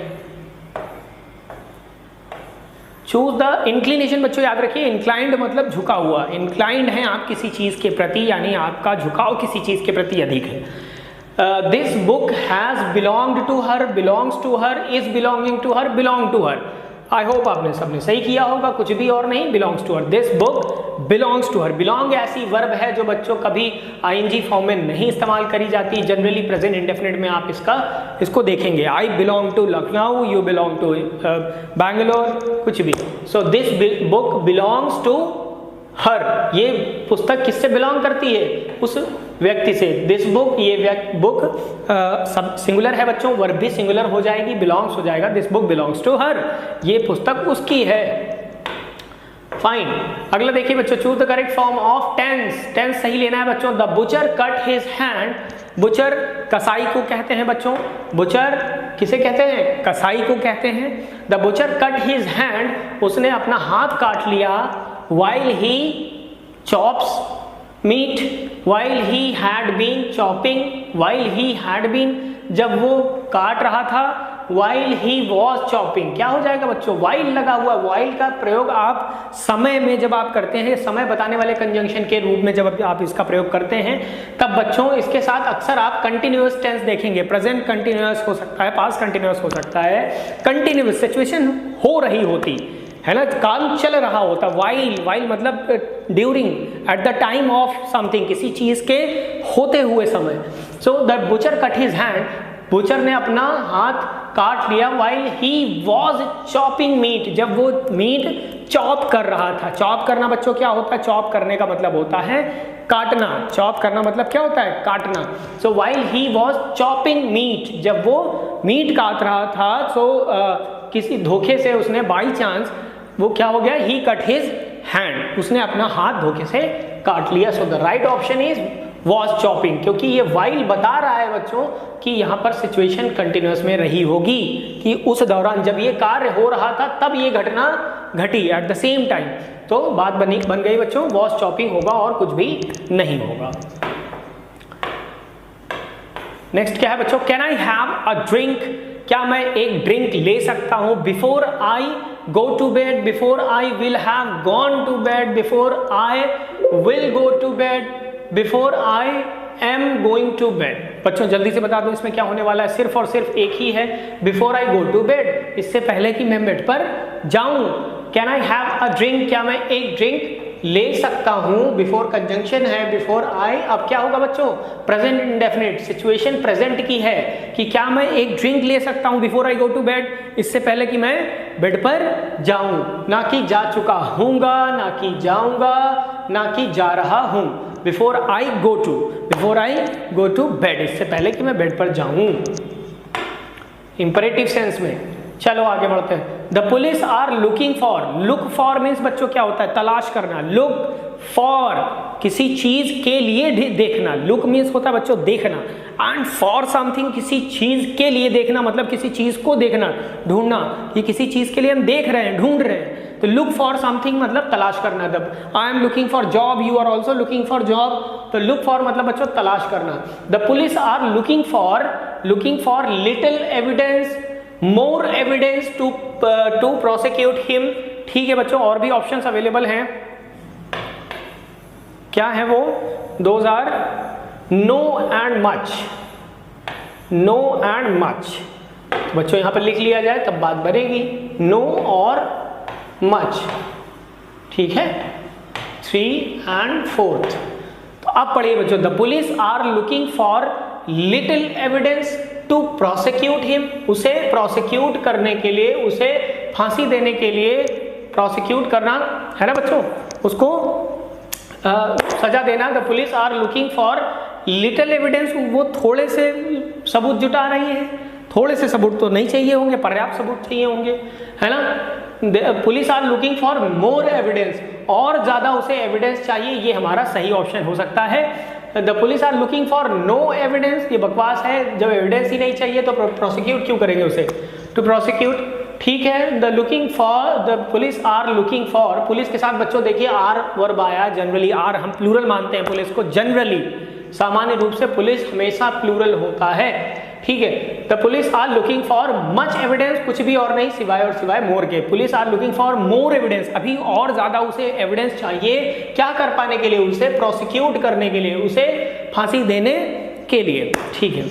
चूज द इंक्लिनेशन, बच्चों याद रखिए इंक्लाइंड मतलब झुका हुआ, इंक्लाइंड है आप किसी चीज़ के प्रति, यानी आपका झुकाव किसी चीज़ के प्रति अधिक है। This book has belonged to her, belongs to her, is belonging to her, belong to her. I hope आपने सबने सही किया होगा, कुछ भी और नहीं, belongs to her. This book belongs to her, belong ऐसी वर्ब है जो बच्चों कभी आईएनजी फॉर्म में नहीं इस्तेमाल करी जाती, जनरली प्रेजेंट इंडेफिनिट में आप इसको देखेंगे। I belong to Lucknow, you belong to Bangalore, कुछ भी। So this book belongs to her, ये पुस्तक किससे बिलोंग करती है? उस व्यक्ति से। दिस बुक, ये बुक सब सिंगुलर है बच्चों, वर्ब भी सिंगुलर हो जाएगी, बिलोंग्स हो जाएगा। This book belongs to her, ये पुस्तक उसकी है। फाइन, अगला देखिए बच्चों, choose the correct form of tense, tense सही लेना है बच्चों। The butcher cut his hand, butcher कसाई को कहते हैं बच्चों, बुचर किसे कहते हैं? कसाई को कहते हैं। The butcher cut his hand, उसने अपना हाथ काट लिया। while he chops meat, while he had been chopping, while he had been, जब वो काट रहा था, while he was chopping, क्या हो जाएगा बच्चों? while लगा हुआ, while का प्रयोग आप समय में जब आप करते हैं, समय बताने वाले कंजंक्शन के रूप में जब आप इसका प्रयोग करते हैं, तब बच्चों इसके साथ अक्सर आप कंटिन्यूअस टेंस देखेंगे। प्रेजेंट कंटिन्यूअस हो सकता है, पास्ट कंटिन्यूअस हो सकता है, कंटिन्यूअस सिचुएशन हो रही होती है ना, काम चल रहा होता। वाइल मतलब during, at the time of something, किसी चीज के होते हुए समय। So the butcher cut his hand, butcher ने अपना हाथ काट लिया। While he was chopping meat, जब वो मीट चॉप कर रहा था। चॉप करना बच्चों क्या होता है? चॉप करने का मतलब होता है काटना। चॉप करना मतलब क्या होता है? काटना। So while he was chopping meat, जब वो मीट काट रहा था, सो किसी धोखे से उसने बाई चांस वो क्या हो गया? ही कट हिज हैंड, उसने अपना हाथ धोखे से काट लिया। सो the right option is was chopping, क्योंकि ये वाइल बता रहा है बच्चों कि यहाँ पर सिचुएशन कंटिन्यूअस में रही होगी, कि उस दौरान जब ये कार्य हो रहा था तब ये घटना घटी, एट द सेम टाइम। तो बात बन गई बच्चों, वॉज चॉपिंग होगा और कुछ भी नहीं होगा। नेक्स्ट क्या है बच्चों? Can I have a drink, क्या मैं एक ड्रिंक ले सकता हूं? Before I go to bed, before I will have gone to bed, before I will go to bed, before I am going to bed। बच्चों जल्दी से बता दो इसमें क्या होने वाला है? सिर्फ और सिर्फ एक ही है, before I go to bed, इससे पहले कि मैं बेड पर जाऊं। Can I have a drink, क्या मैं एक ड्रिंक ले सकता हूं? बिफोर कंजंक्शन है, बिफोर आई, अब क्या होगा बच्चों? प्रेजेंट इंडेफिनिट, सिचुएशन प्रेजेंट की है कि क्या मैं एक ड्रिंक ले सकता हूं before I go to bed, इससे पहले कि मैं बेड पर जाऊं, ना कि जा चुका हूंगा, ना कि जाऊंगा, ना कि जा रहा हूं। Before I go to bed, इससे पहले कि मैं बेड पर जाऊं, इंपरेटिव सेंस में। चलो आगे बढ़ते हैं। The police are looking for, look for means बच्चों क्या होता है? तलाश करना। लुक फॉर किसी चीज के लिए देखना, लुक मीन्स होता है बच्चों देखना, एंड फॉर समथिंग किसी चीज के लिए देखना मतलब किसी चीज को देखना, ढूंढना, कि किसी चीज के लिए हम देख रहे हैं, ढूंढ रहे हैं। तो लुक फॉर समथिंग मतलब तलाश करना। जब I am looking for job, you are also looking for job, तो लुक फॉर मतलब बच्चों तलाश करना। The police are looking for little evidence, more evidence to prosecute him. ठीक है बच्चों, और भी ऑप्शंस अवेलेबल हैं, क्या है वो? Those are no and much, no and much. बच्चों यहां पर लिख लिया जाए तब बात बनेगी, नो और मच। ठीक है, 3 and 4। तो अब पढ़िए बच्चों, the police are looking for little evidence, to prosecute him, उसे प्रोसिक्यूट करने के लिए, उसे फांसी देने के लिए, प्रोसिक्यूट करना है ना बच्चों, उसको सजा देना। The police are looking for little evidence, वो थोड़े से सबूत जुटा रही है, थोड़े से सबूत तो नहीं चाहिए होंगे, पर्याप्त सबूत चाहिए होंगे, है ना। Police are looking for more evidence, और ज्यादा उसे एविडेंस चाहिए, ये हमारा सही ऑप्शन हो सकता है। The police are looking for no evidence, ये बकवास है, जब एविडेंस ही नहीं चाहिए तो प्रोसिक्यूट क्यों करेंगे उसे, टू प्रोसिक्यूट, ठीक है। The looking for, the police are looking for, police के साथ बच्चों देखिए आर वर्ब आया, जनरली आर हम प्लूरल मानते हैं पुलिस को, जनरली सामान्य रूप से पुलिस हमेशा प्लूरल होता है, ठीक है। The police are looking for much evidence, कुछ भी और नहीं सिवाय और सिवाय मोर के, police are looking for more evidence, अभी और ज्यादा उसे एविडेंस चाहिए, क्या कर पाने के लिए, उसे प्रोसिक्यूट करने के लिए, उसे फांसी देने के लिए, ठीक है।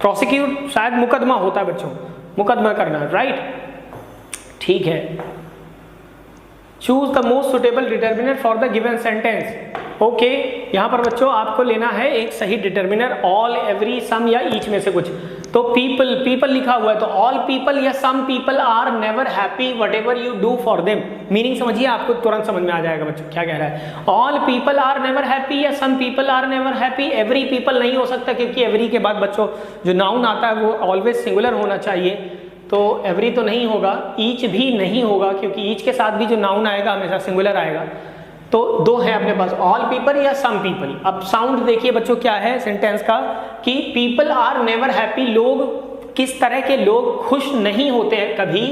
प्रोसिक्यूट शायद मुकदमा होता है बच्चों, मुकदमा करना, राइट, ठीक है। Choose the most suitable determiner for the given sentence, okay. यहाँ पर बच्चों आपको लेना है एक सही डिटर्मिनर, ऑल, एवरी, सम या ईच में से कुछ। तो पीपल, पीपल लिखा हुआ है तो ऑल पीपल या some people are never happy whatever you do for them, meaning समझिए, आपको तुरंत समझ में आ जाएगा बच्चों क्या कह रहा है। All people are never happy या some people are never happy, every people नहीं हो सकता क्योंकि एवरी के बाद बच्चों जो नाउन आता है वो ऑलवेज सिंगुलर होना चाहिए, तो एवरी तो नहीं होगा, ईच भी नहीं होगा क्योंकि ईच के साथ भी जो नाउन आएगा हमेशा सिंगुलर आएगा। तो दो है अपने पास, ऑल पीपल या सम पीपल। अब साउंड देखिए बच्चों क्या है सेंटेंस का, कि पीपल आर नेवर हैप्पी, लोग, किस तरह के लोग खुश नहीं होते हैं कभी,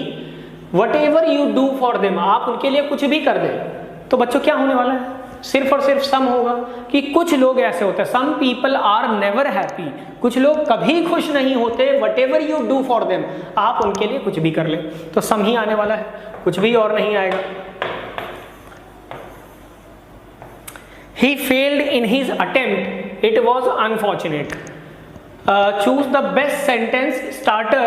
what ever you do for them, आप उनके लिए कुछ भी कर दें। तो बच्चों क्या होने वाला है, सिर्फ और सिर्फ सम होगा, कि कुछ लोग ऐसे होते हैं, some people are never happy, कुछ लोग कभी खुश नहीं होते, whatever you do for them, आप उनके लिए कुछ भी कर ले, तो सम ही आने वाला है, कुछ भी और नहीं आएगा। He failed in his attempt, it was unfortunate. Choose the best sentence starter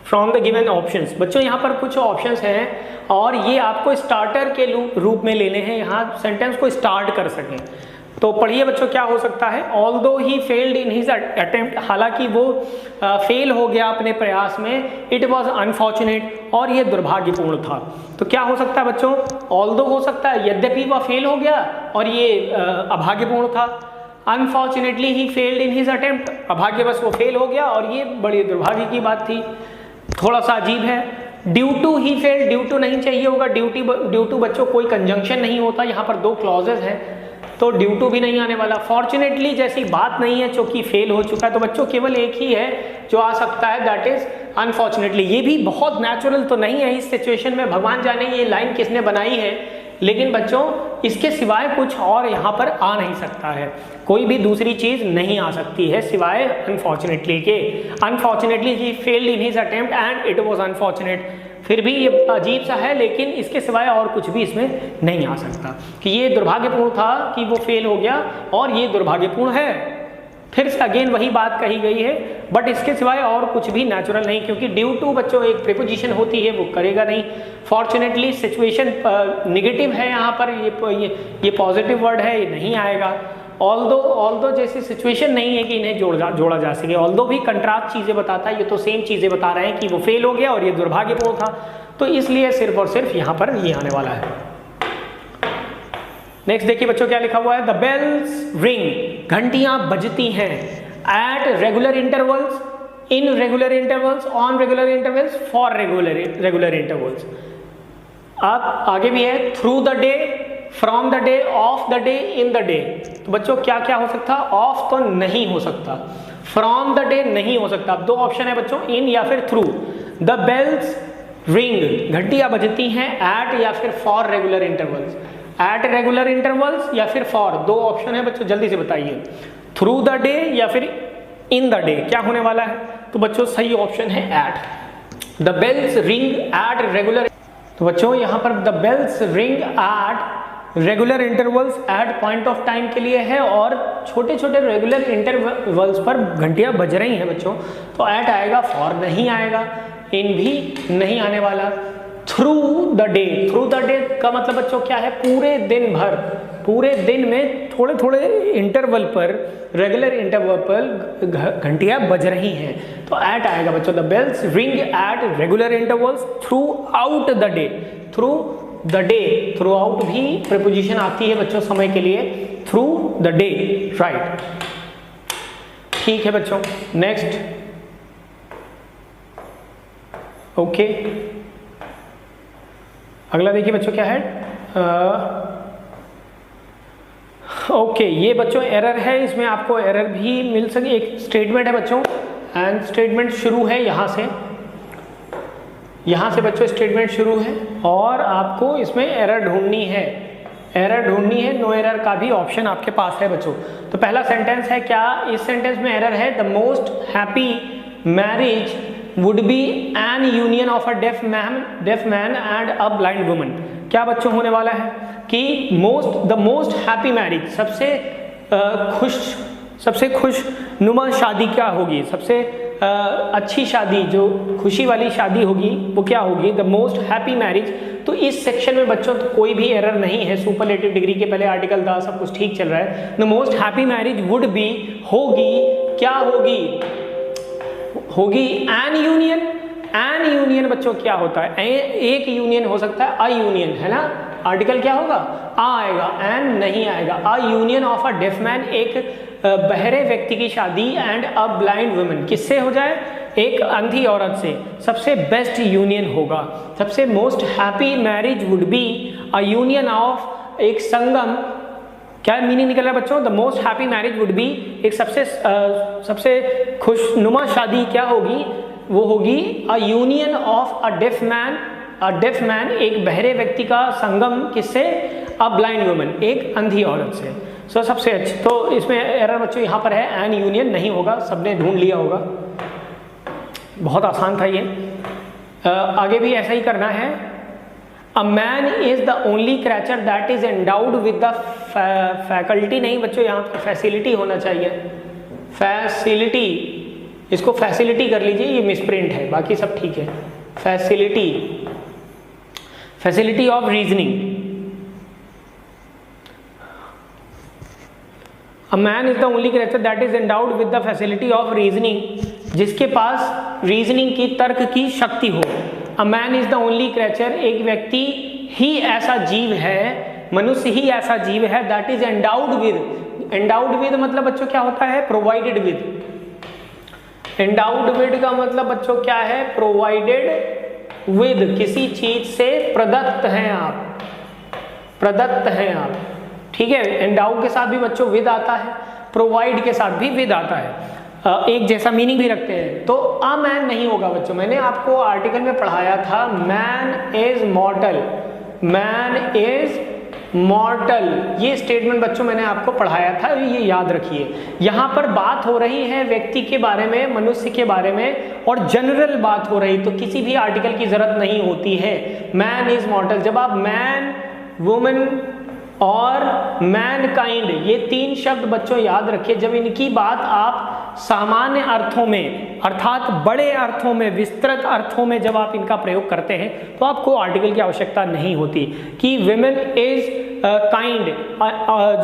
from the given options. बच्चों यहाँ पर कुछ ऑप्शंस हैं और ये आपको स्टार्टर के रूप में लेने हैं, यहाँ सेंटेंस को स्टार्ट कर सकें। तो पढ़िए बच्चों क्या हो सकता है, although he failed in his attempt, हालांकि वो फेल हो गया अपने प्रयास में, it was unfortunate, और ये दुर्भाग्यपूर्ण था। तो क्या हो सकता है बच्चों, although हो सकता है यद्यपि वह फेल हो गया और ये अभाग्यपूर्ण था, unfortunately he failed in his attempt, अभाग्यवश वो फेल हो गया और ये बड़ी दुर्भाग्य की बात थी, थोड़ा सा अजीब है। Due to he fail, due to नहीं चाहिए होगा, ड्यू टू बच्चों कोई कंजंक्शन नहीं होता, यहाँ पर दो क्लॉजेज हैं तो ड्यू टू भी नहीं आने वाला। फॉर्चुनेटली जैसी बात नहीं है, चूंकि फेल हो चुका है, तो बच्चों केवल एक ही है जो आ सकता है, दैट इज अनफॉर्चुनेटली। ये भी बहुत नेचुरल तो नहीं है इस सिचुएशन में, भगवान जाने ये लाइन किसने बनाई है, लेकिन बच्चों इसके सिवाय कुछ और यहाँ पर आ नहीं सकता है, कोई भी दूसरी चीज नहीं आ सकती है सिवाय अनफॉर्चुनेटली के। Unfortunately he failed in his attempt and it was unfortunate, फिर भी ये अजीब सा है, लेकिन इसके सिवाय और कुछ भी इसमें नहीं आ सकता, कि ये दुर्भाग्यपूर्ण था कि वो फेल हो गया और ये दुर्भाग्यपूर्ण है, फिर से अगेन वही बात कही गई है, बट इसके सिवाय और कुछ भी नेचुरल नहीं, क्योंकि ड्यू टू बच्चों एक प्रीपोजिशन होती है, वो करेगा नहीं। फॉर्चुनेटली सिचुएशन निगेटिव है, यहाँ पर ये पॉजिटिव वर्ड है, ये नहीं आएगा। ऑल्दो जैसी सिचुएशन नहीं है कि इन्हें जोड़ा जा सके, ऑल्दो भी कंट्रास्ट चीज़ें बताता है, ये तो सेम चीज़ें बता रहे हैं कि वो फेल हो गया और ये दुर्भाग्यपूर्ण था, तो इसलिए सिर्फ और सिर्फ यहाँ पर ये आने वाला है। नेक्स्ट देखिए बच्चों क्या लिखा हुआ है, द बेल्स रिंग, घंटियां बजती हैं, eight regular intervals, in regular intervals, on regular intervals, for regular intervals. अब आगे भी है, through the day, from the day, of the day, in the day. तो बच्चों क्या क्या हो सकता, ऑफ तो नहीं हो सकता, फ्रॉम द डे नहीं हो सकता। अब दो ऑप्शन है बच्चों, इन या फिर थ्रू। द बेल्स रिंग, घंटियां बजती हैं, एट या फिर for regular intervals, eight regular intervals या फिर फॉर, दो ऑप्शन है बच्चों, जल्दी से बताइए, थ्रू द डे या फिर इन द डे, क्या होने वाला है। तो बच्चों सही ऑप्शन है at, the bells ring at regular. तो बच्चों यहाँ पर the bells ring at regular intervals at point of time के लिए है, और छोटे छोटे रेगुलर इंटरवल्स पर घंटियां बज रही हैं बच्चों, तो एट आएगा, फॉर नहीं आएगा, इन भी नहीं आने वाला। Through the day, through the day का मतलब बच्चों क्या है, पूरे दिन भर, पूरे दिन में थोड़े थोड़े इंटरवल पर, रेगुलर इंटरवल पर घंटियां बज रही हैं, तो एट आएगा बच्चों। The bells ring at regular intervals throughout the day. Through the day, throughout भी प्रीपोजिशन आती है बच्चों समय के लिए, थ्रू द डे, राइट। ठीक है बच्चों, नेक्स्ट। ओके, अगला देखिए बच्चों क्या है। ओके, ये बच्चों एरर है, इसमें आपको एरर भी मिल सके। एक स्टेटमेंट है बच्चों, एंड स्टेटमेंट शुरू है यहाँ से बच्चों स्टेटमेंट शुरू है, और आपको इसमें एरर ढूंढनी है। नो एरर का भी ऑप्शन आपके पास है बच्चों। तो पहला सेंटेंस है, क्या इस सेंटेंस में एरर है? The most happy marriage would be an union of a deaf man and a blind woman. क्या बच्चों होने वाला है कि द मोस्ट हैप्पी मैरिज, सबसे खुश नुमा शादी क्या होगी? सबसे अच्छी शादी, जो खुशी वाली शादी होगी, वो क्या होगी? The most happy marriage. तो इस सेक्शन में बच्चों तो कोई भी एरर नहीं है, सुपरलेटिव डिग्री के पहले आर्टिकल था, सब कुछ ठीक चल रहा है। The most happy marriage would B, होगी, क्या होगी? होगी एन यूनियन। एन यूनियन बच्चों क्या होता है? एक यूनियन हो सकता है, अ यूनियन, है ना। आर्टिकल क्या होगा? आ आएगा, एन नहीं आएगा। A union of a deaf man, एक बहरे व्यक्ति की शादी, एंड अ ब्लाइंड वुमन, किससे हो जाए? एक अंधी औरत से। सबसे बेस्ट यूनियन होगा, सबसे most happy marriage would be a union of, एक संगम। क्या मीनिंग निकल रहा है बच्चों? The most happy marriage would be, एक सबसे खुशनुमा शादी क्या होगी? वो होगी a union of a deaf man, एक बहरे व्यक्ति का संगम, किससे? अ ब्लाइंड वुमन, एक अंधी औरत से। सो सबसे अच्छी, तो इसमें एरर बच्चों यहाँ पर है, एन यूनियन नहीं होगा, सबने ढूंढ लिया होगा। बहुत आसान था ये। आगे भी ऐसा ही करना है। A man is the only creature that is endowed with the faculty, नहीं बच्चों, यहाँ पर फैसिलिटी होना चाहिए। फैसिलिटी, इसको फैसिलिटी कर लीजिए, ये मिसप्रिंट है, बाकी सब ठीक है। Facility of reasoning. A man is the only creature that is endowed with the facility of reasoning, जिसके पास रीजनिंग की, तर्क की शक्ति हो। A man is the only creature, एक व्यक्ति ही ऐसा जीव है, मनुष्य ही ऐसा जीव है, that is endowed with मतलब बच्चों क्या होता है? provided with। endowed with का मतलब बच्चों क्या है? provided with, किसी चीज से प्रदत्त हैं आप, ठीक है। एंडाउ के साथ भी बच्चों विद आता है, प्रोवाइड के साथ भी विद आता है, एक जैसा मीनिंग भी रखते हैं। तो अ मैन नहीं होगा बच्चों, मैंने आपको आर्टिकल में पढ़ाया था, मैन इज मॉर्टल, ये स्टेटमेंट बच्चों मैंने आपको पढ़ाया था, ये याद रखिए। यहाँ पर बात हो रही है व्यक्ति के बारे में, मनुष्य के बारे में, और जनरल बात हो रही, तो किसी भी आर्टिकल की जरूरत नहीं होती है। मैन इज मॉर्टल, जब आप मैन, वुमन और मैनकाइंड, ये तीन शब्द बच्चों याद रखिए, जब इनकी बात आप सामान्य अर्थों में, अर्थात बड़े अर्थों में, विस्तृत अर्थों में जब आप इनका प्रयोग करते हैं, तो आपको आर्टिकल की आवश्यकता नहीं होती। कि विमेन इज काइंड,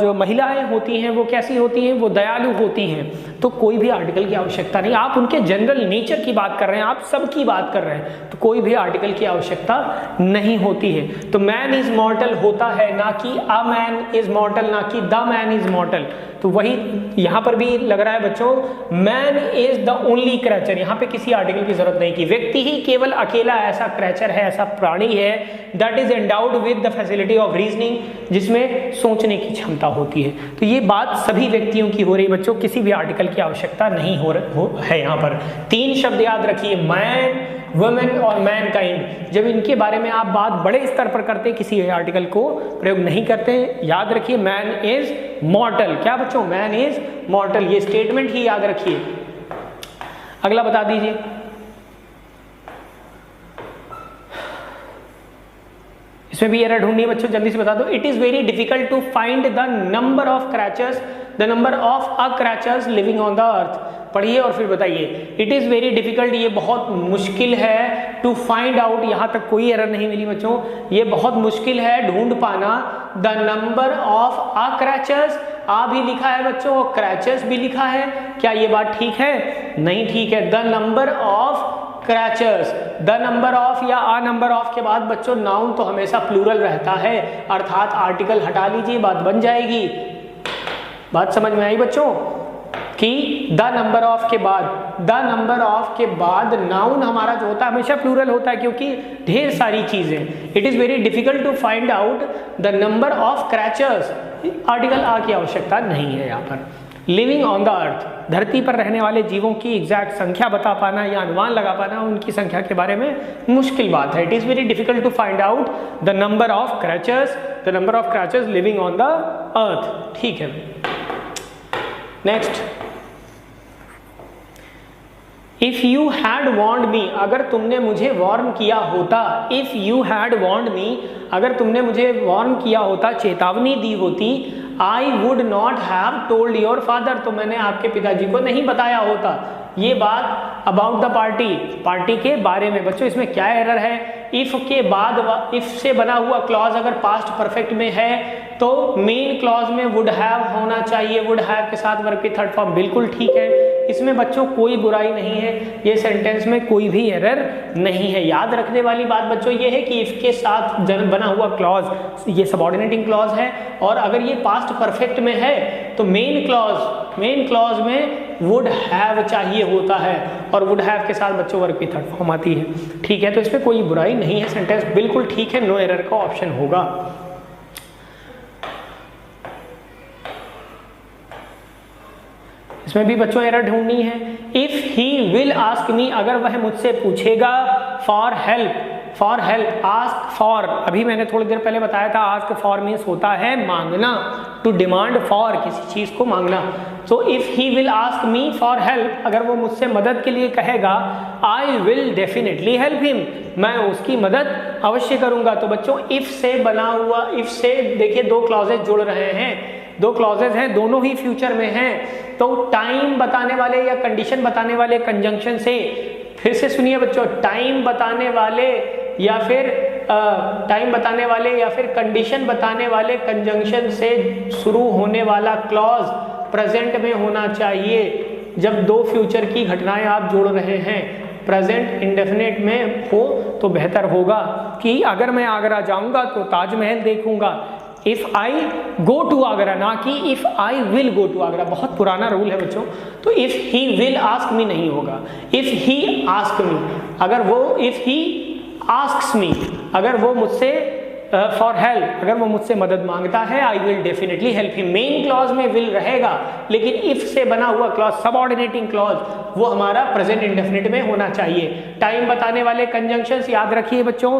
जो महिलाएं होती हैं वो कैसी होती हैं? वो दयालु होती हैं, तो कोई भी आर्टिकल की आवश्यकता नहीं। आप उनके जनरल नेचर की बात कर रहे हैं, आप सबकी बात कर रहे हैं, तो कोई भी आर्टिकल की आवश्यकता नहीं होती है। तो मैन इज मॉर्टल होता है, ना कि अ मैन इज मॉर्टल, ना कि द मैन इज मॉर्टल। तो वही यहाँ पर भी लग रहा है बच्चों, man is the only creature, यहाँ पे किसी आर्टिकल की जरूरत नहीं की। व्यक्ति ही केवल अकेला ऐसा क्रेचर है, ऐसा प्राणी है, that is endowed with the facility of reasoning, जिसमें सोचने की क्षमता होती है। तो ये बात सभी व्यक्तियों की हो रही है बच्चों, किसी भी आर्टिकल की आवश्यकता नहीं है। यहाँ पर तीन शब्द याद रखिए, मैन, वुमेन और मैनकाइंड। जब इनके बारे में आप बात बड़े स्तर पर करते हैं, किसी आर्टिकल को प्रयोग नहीं करते, याद रखिए मैन इज मॉर्टल। क्या बच्चों? मैन इज मॉर्टल, ये स्टेटमेंट ही याद रखिए। अगला बता दीजिए। इसमें भी एरर ढूंढनी है बच्चों, जल्दी से बता दो। It is very difficult to find the number of creatures, the number of a creatures living on the earth. पढ़िए और फिर बताइए। इट इज वेरी डिफिकल्ट, ये बहुत मुश्किल है, टू फाइंड आउट, यहाँ तक कोई एरर नहीं मिली बच्चों, ये बहुत मुश्किल है ढूंढ पाना, द नंबर ऑफ अ क्रैचर्स आ भी लिखा है बच्चों और क्रैचेस भी लिखा है। क्या ये बात ठीक है? नहीं ठीक है। The number of creatures, the number of या आ नंबर ऑफ के बाद बच्चों नाउन तो हमेशा प्लूरल रहता है, अर्थात आर्टिकल हटा लीजिए, बात बन जाएगी। बात समझ में आई बच्चों कि द नंबर ऑफ के बाद, द नंबर ऑफ के बाद नाउन हमारा जो होता है हमेशा प्लूरल होता है, क्योंकि ढेर सारी चीजें, it is very difficult to find out the number of creatures. Article a की आवश्यकता नहीं है यहाँ पर। लिविंग ऑन द अर्थ, धरती पर रहने वाले जीवों की एग्जैक्ट संख्या बता पाना या अनुमान लगा पाना उनकी संख्या के बारे में मुश्किल बात है। It is very difficult to find out the number of creatures, the number of creatures living on the earth. ठीक है, next, if you had warned me, अगर तुमने मुझे वार्न किया होता, if you had warned me, अगर तुमने मुझे वार्न किया होता, चेतावनी दी होती, I would not have told your father, तो मैंने आपके पिताजी को नहीं बताया होता। ये बात अबाउट द पार्टी, पार्टी के बारे में। बच्चों इसमें क्या एरर है? इफ के बाद, इफ से बना हुआ क्लॉज अगर पास्ट परफेक्ट में है तो मेन क्लॉज में वुड हैव होना चाहिए, वुड हैव के साथ वर्ब की थर्ड फॉर्म, बिल्कुल ठीक है। इसमें बच्चों कोई बुराई नहीं है, ये सेंटेंस में कोई भी एरर नहीं है। याद रखने वाली बात बच्चों ये है कि इफ के साथ बना हुआ क्लॉज ये सबऑर्डिनेटिंग क्लॉज है, और अगर ये पास्ट परफेक्ट में है तो मेन क्लॉज में वुड हैव चाहिए होता है, और वुड हैव के साथ बच्चों वर्ब की थर्ड फॉर्म आती है। ठीक है, तो इसमें कोई बुराई नहीं है, सेंटेंस बिल्कुल ठीक है, नो एरर का ऑप्शन होगा। इसमें भी बच्चों एरर ढूंढनी है। इफ ही विल आस्क मी, अगर वह मुझसे पूछेगा for help, for help, ask for, अभी मैंने थोड़ी देर पहले बताया था आस्क फॉर मीन्स होता है मांगना, टू डिमांड फॉर, किसी चीज को मांगना। तो if he will ask me for help, अगर वो मुझसे मदद के लिए कहेगा, I will definitely help him, मैं उसकी मदद अवश्य करूंगा। तो बच्चों इफ से बना हुआ, इफ से देखिए दो क्लॉजेज जुड़ रहे हैं, दो क्लॉजेज हैं, दोनों ही फ्यूचर में हैं, तो टाइम बताने वाले या कंडीशन बताने वाले कंजंक्शन से, फिर से सुनिए बच्चों, टाइम बताने वाले या फिर कंडीशन बताने वाले कंजंक्शन से शुरू होने वाला क्लॉज प्रेजेंट में होना चाहिए। जब दो फ्यूचर की घटनाएं आप जोड़ रहे हैं, प्रेजेंट इंडेफिनिट में हो तो बेहतर होगा कि अगर मैं आगरा जाऊंगा तो ताजमहल देखूंगा। If I go to Agra, ना कि if I will go to Agra, बहुत पुराना रूल है बच्चों। तो if he will ask me नहीं होगा, इफ ही आस्क मी, अगर वो इफ ही आस्क्स मी, अगर वो मुझसे फॉर हेल्प, अगर वो मुझसे मदद मांगता है, I will definitely help him, main clause में विल रहेगा, लेकिन इफ से बना हुआ क्लॉज, सबऑर्डिनेटिंग क्लॉज, वो हमारा प्रेजेंट इंडेफिनिट में होना चाहिए। टाइम बताने वाले कंजंक्शंस याद रखिए बच्चों,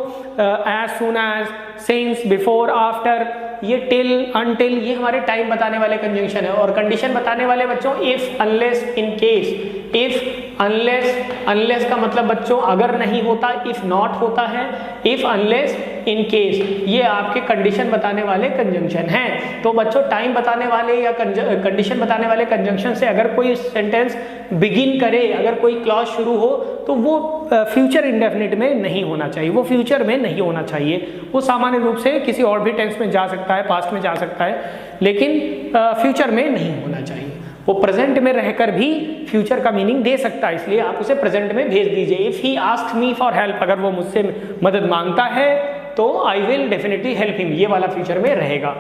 as soon as, since, before, after, ये टिल, अनटिल, ये हमारे टाइम बताने वाले कंजंक्शन है। और कंडीशन बताने वाले बच्चों if, unless, in case, if, unless, unless का मतलब बच्चों अगर नहीं होता, इफ नॉट होता है, इफ, अनलेस, इन केस, ये आपके कंडीशन बताने वाले कंजंक्शन हैं। तो बच्चों टाइम बताने वाले या कंडीशन बताने वाले कंजंक्शन से अगर कोई सेंटेंस बिगिन करे, अगर कोई क्लॉज शुरू हो, तो वो फ्यूचर इंडेफिनिट में नहीं होना चाहिए, वो फ्यूचर में नहीं होना चाहिए। वो सामान्य रूप से किसी और भी टेंस में जा सकता है, पास्ट में जा सकता है, लेकिन फ्यूचर में नहीं होना चाहिए। वो प्रेजेंट में रहकर भी फ्यूचर का मीनिंग दे सकता है, इसलिए आप उसे प्रेजेंट में भेज दीजिए। If he asks me for help, अगर वो मुझसे मदद मांगता है तो I will definitely help him, ये वाला फ्यूचर में रहेगा।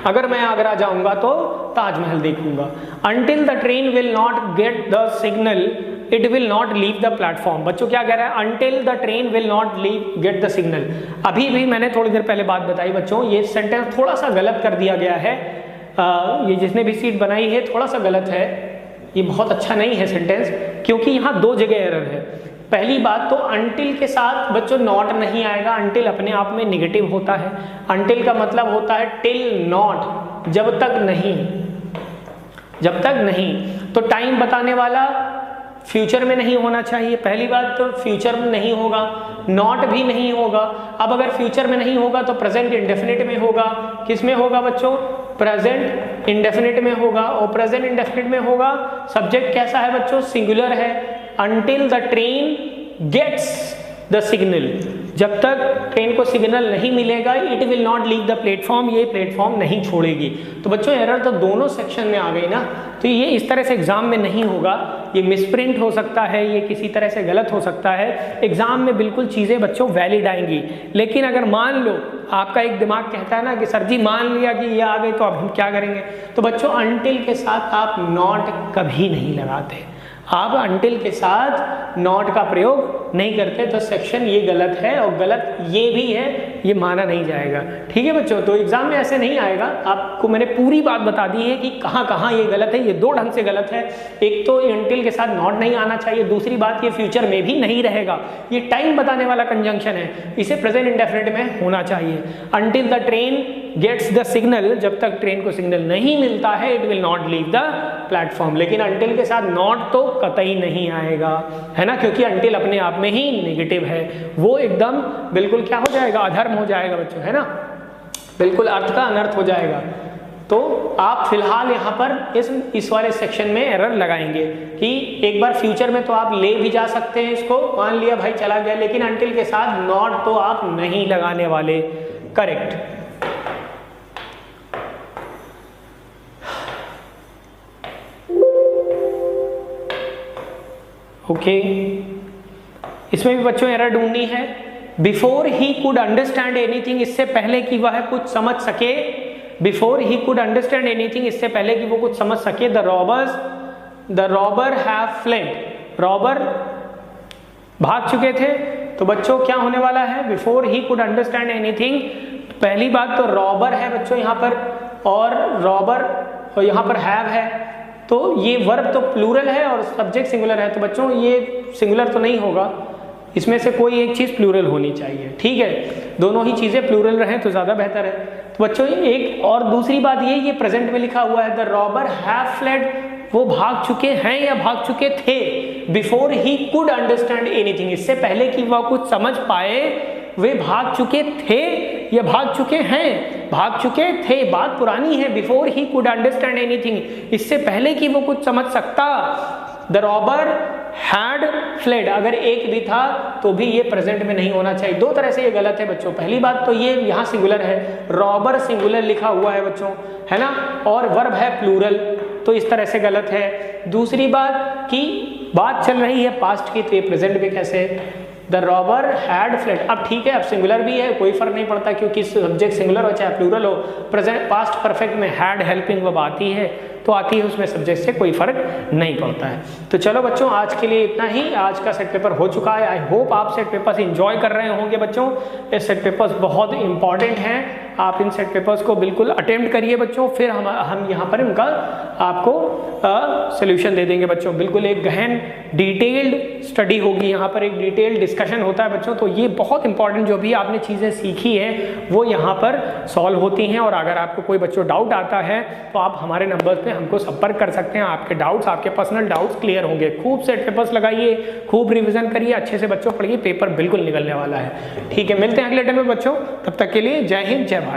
अगर मैं आगरा जाऊंगा तो ताजमहल देखूंगा। Until the train will not get the signal it will not leave the platform. बच्चों क्या कह रहा है? Until the train will not leave get the signal. अभी भी मैंने थोड़ी देर पहले बात बताई बच्चों, ये सेंटेंस थोड़ा सा गलत कर दिया गया है। ये जिसने भी सीट बनाई है थोड़ा सा गलत है, ये बहुत अच्छा नहीं है सेंटेंस, क्योंकि यहाँ दो जगह एरर है। पहली बात तो अंटिल के साथ बच्चों नॉट नहीं आएगा, अंटिल अपने आप में निगेटिव होता है। अंटिल का मतलब होता है टिल नॉट, जब तक नहीं, जब तक नहीं। तो टाइम बताने वाला फ्यूचर में नहीं होना चाहिए, पहली बात तो फ्यूचर में नहीं होगा, नॉट भी नहीं होगा। अब अगर फ्यूचर में नहीं होगा तो प्रेजेंट इंडेफिनिट में होगा। किस में होगा बच्चों? प्रेजेंट इंडेफिनिट में होगा। और प्रेजेंट इंडेफिनिट में होगा, सब्जेक्ट कैसा है बच्चों? सिंगुलर है। Until the train gets the signal, जब तक ट्रेन को सिग्नल नहीं मिलेगा it will not leave the platform, ये प्लेटफॉर्म नहीं छोड़ेगी। तो बच्चों एरर तो दोनों सेक्शन में आ गई ना, तो ये इस तरह से एग्जाम में नहीं होगा, ये मिसप्रिंट हो सकता है, ये किसी तरह से गलत हो सकता है, एग्जाम में बिल्कुल चीज़ें बच्चों वैलिड आएंगी। लेकिन अगर मान लो आपका एक दिमाग कहता है ना कि सर जी मान लिया कि ये आ गई तो अब हम क्या करेंगे, तो बच्चों अनटिल के साथ आप नॉट कभी नहीं लगाते, आप अनटिल के साथ नॉट का प्रयोग नहीं करते, तो सेक्शन ये गलत है और गलत ये भी है, ये माना नहीं जाएगा। ठीक है बच्चों, तो एग्जाम में ऐसे नहीं आएगा, आपको मैंने पूरी बात बता दी है कि कहाँ कहाँ ये गलत है। ये दो ढंग से गलत है, एक तो अनटिल के साथ नॉट नहीं आना चाहिए, दूसरी बात ये फ्यूचर में भी नहीं रहेगा, ये टाइम बताने वाला कंजंक्शन है, इसे प्रेजेंट इंडेफिनिट में होना चाहिए। Until the train gets the signal, जब तक ट्रेन को सिग्नल नहीं मिलता है it will not leave the platform. लेकिन अनटिल के साथ नॉट तो कतई नहीं आएगा, है ना, क्योंकि अनटिल अपने आप में ही नेगेटिव है, वो एकदम बिल्कुल क्या हो जाएगा, अधर्म हो जाएगा बच्चों, है ना, बिल्कुल अर्थ का अनर्थ हो जाएगा। तो आप फिलहाल यहाँ पर इस वाले सेक्शन में एरर लगाएंगे कि एक बार फ्यूचर में तो आप ले भी जा सकते हैं इसको, मान लिया भाई चला गया, लेकिन अनटिल के साथ नॉट तो आप नहीं लगाने वाले। करेक्ट। ओके, इसमें भी बच्चों एरर ढूंढनी है। Before he could understand anything, इससे पहले कि वह कुछ समझ सके, before he could understand anything, इससे पहले कि वो कुछ समझ सके, the robber have fled, robber भाग चुके थे। तो बच्चों क्या होने वाला है, before he could understand anything, पहली बात तो रॉबर है बच्चों यहाँ पर, और रॉबर और यहाँ पर हैव है, तो ये वर्ब तो प्लूरल है और सब्जेक्ट सिंगुलर है, तो बच्चों ये सिंगुलर तो नहीं होगा, इसमें से कोई एक चीज़ प्लूरल होनी चाहिए। ठीक है, दोनों ही चीज़ें प्लूरल रहें तो ज़्यादा बेहतर है। तो बच्चों एक और दूसरी बात ये प्रेजेंट में लिखा हुआ है, द रॉबर हैव फ्लेड, वो भाग चुके हैं या भाग चुके थे। Before he could understand anything, इससे पहले कि वह कुछ समझ पाए, वे भाग चुके थे या भाग चुके हैं, भाग चुके थे, बात पुरानी है। Before he could understand anything, इससे पहले कि वो कुछ समझ सकता। द रॉबर हैड फ्लेड, अगर एक भी था तो भी ये प्रेजेंट में नहीं होना चाहिए। दो तरह से ये गलत है बच्चों। पहली बात तो ये यहाँ सिंगुलर है, रॉबर सिंगुलर लिखा हुआ है बच्चों, है ना, और वर्ब है प्लूरल, तो इस तरह से गलत है। दूसरी बात कि बात चल रही है पास्ट की, तो ये प्रेजेंट में कैसे, द रॉबर हैड फ्लेड। अब ठीक है, अब सिंगुलर भी है, कोई फर्क नहीं पड़ता, क्योंकि सब्जेक्ट सिंगुलर हो चाहे प्लूरल हो, प्रेजेंट पास्ट परफेक्ट में हैड हेल्पिंग वर्ब आती है तो आती है, उसमें सब्जेक्ट से कोई फर्क नहीं पड़ता है। तो चलो बच्चों आज के लिए इतना ही, आज का सेट पेपर हो चुका है। आई होप आप सेट पेपर्स एंजॉय कर रहे होंगे बच्चों, ये सेट पेपर्स बहुत इंपॉर्टेंट हैं, आप इन सेट पेपर्स को बिल्कुल अटेम्प्ट करिए बच्चों, फिर हम यहाँ पर इनका आपको सोल्यूशन दे देंगे बच्चों। बिल्कुल एक गहन डिटेल्ड स्टडी होगी, यहाँ पर एक डिटेल्ड डिस्कशन होता है बच्चों, तो ये बहुत इंपॉर्टेंट जो भी आपने चीज़ें सीखी है वो यहाँ पर सॉल्व होती हैं। और अगर आपको कोई बच्चों डाउट आता है तो आप हमारे नंबर पे हमको संपर्क कर सकते हैं, आपके डाउट्स, आपके पर्सनल डाउट्स क्लियर होंगे। खूब सेट पेपर्स लगाइए, खूब रिवीजन करिए, अच्छे से बच्चों पढ़िए, पेपर बिल्कुल निकलने वाला है। ठीक है, मिलते हैं अगले टाइम में बच्चों, तब तक के लिए जय हिंद जय भारत।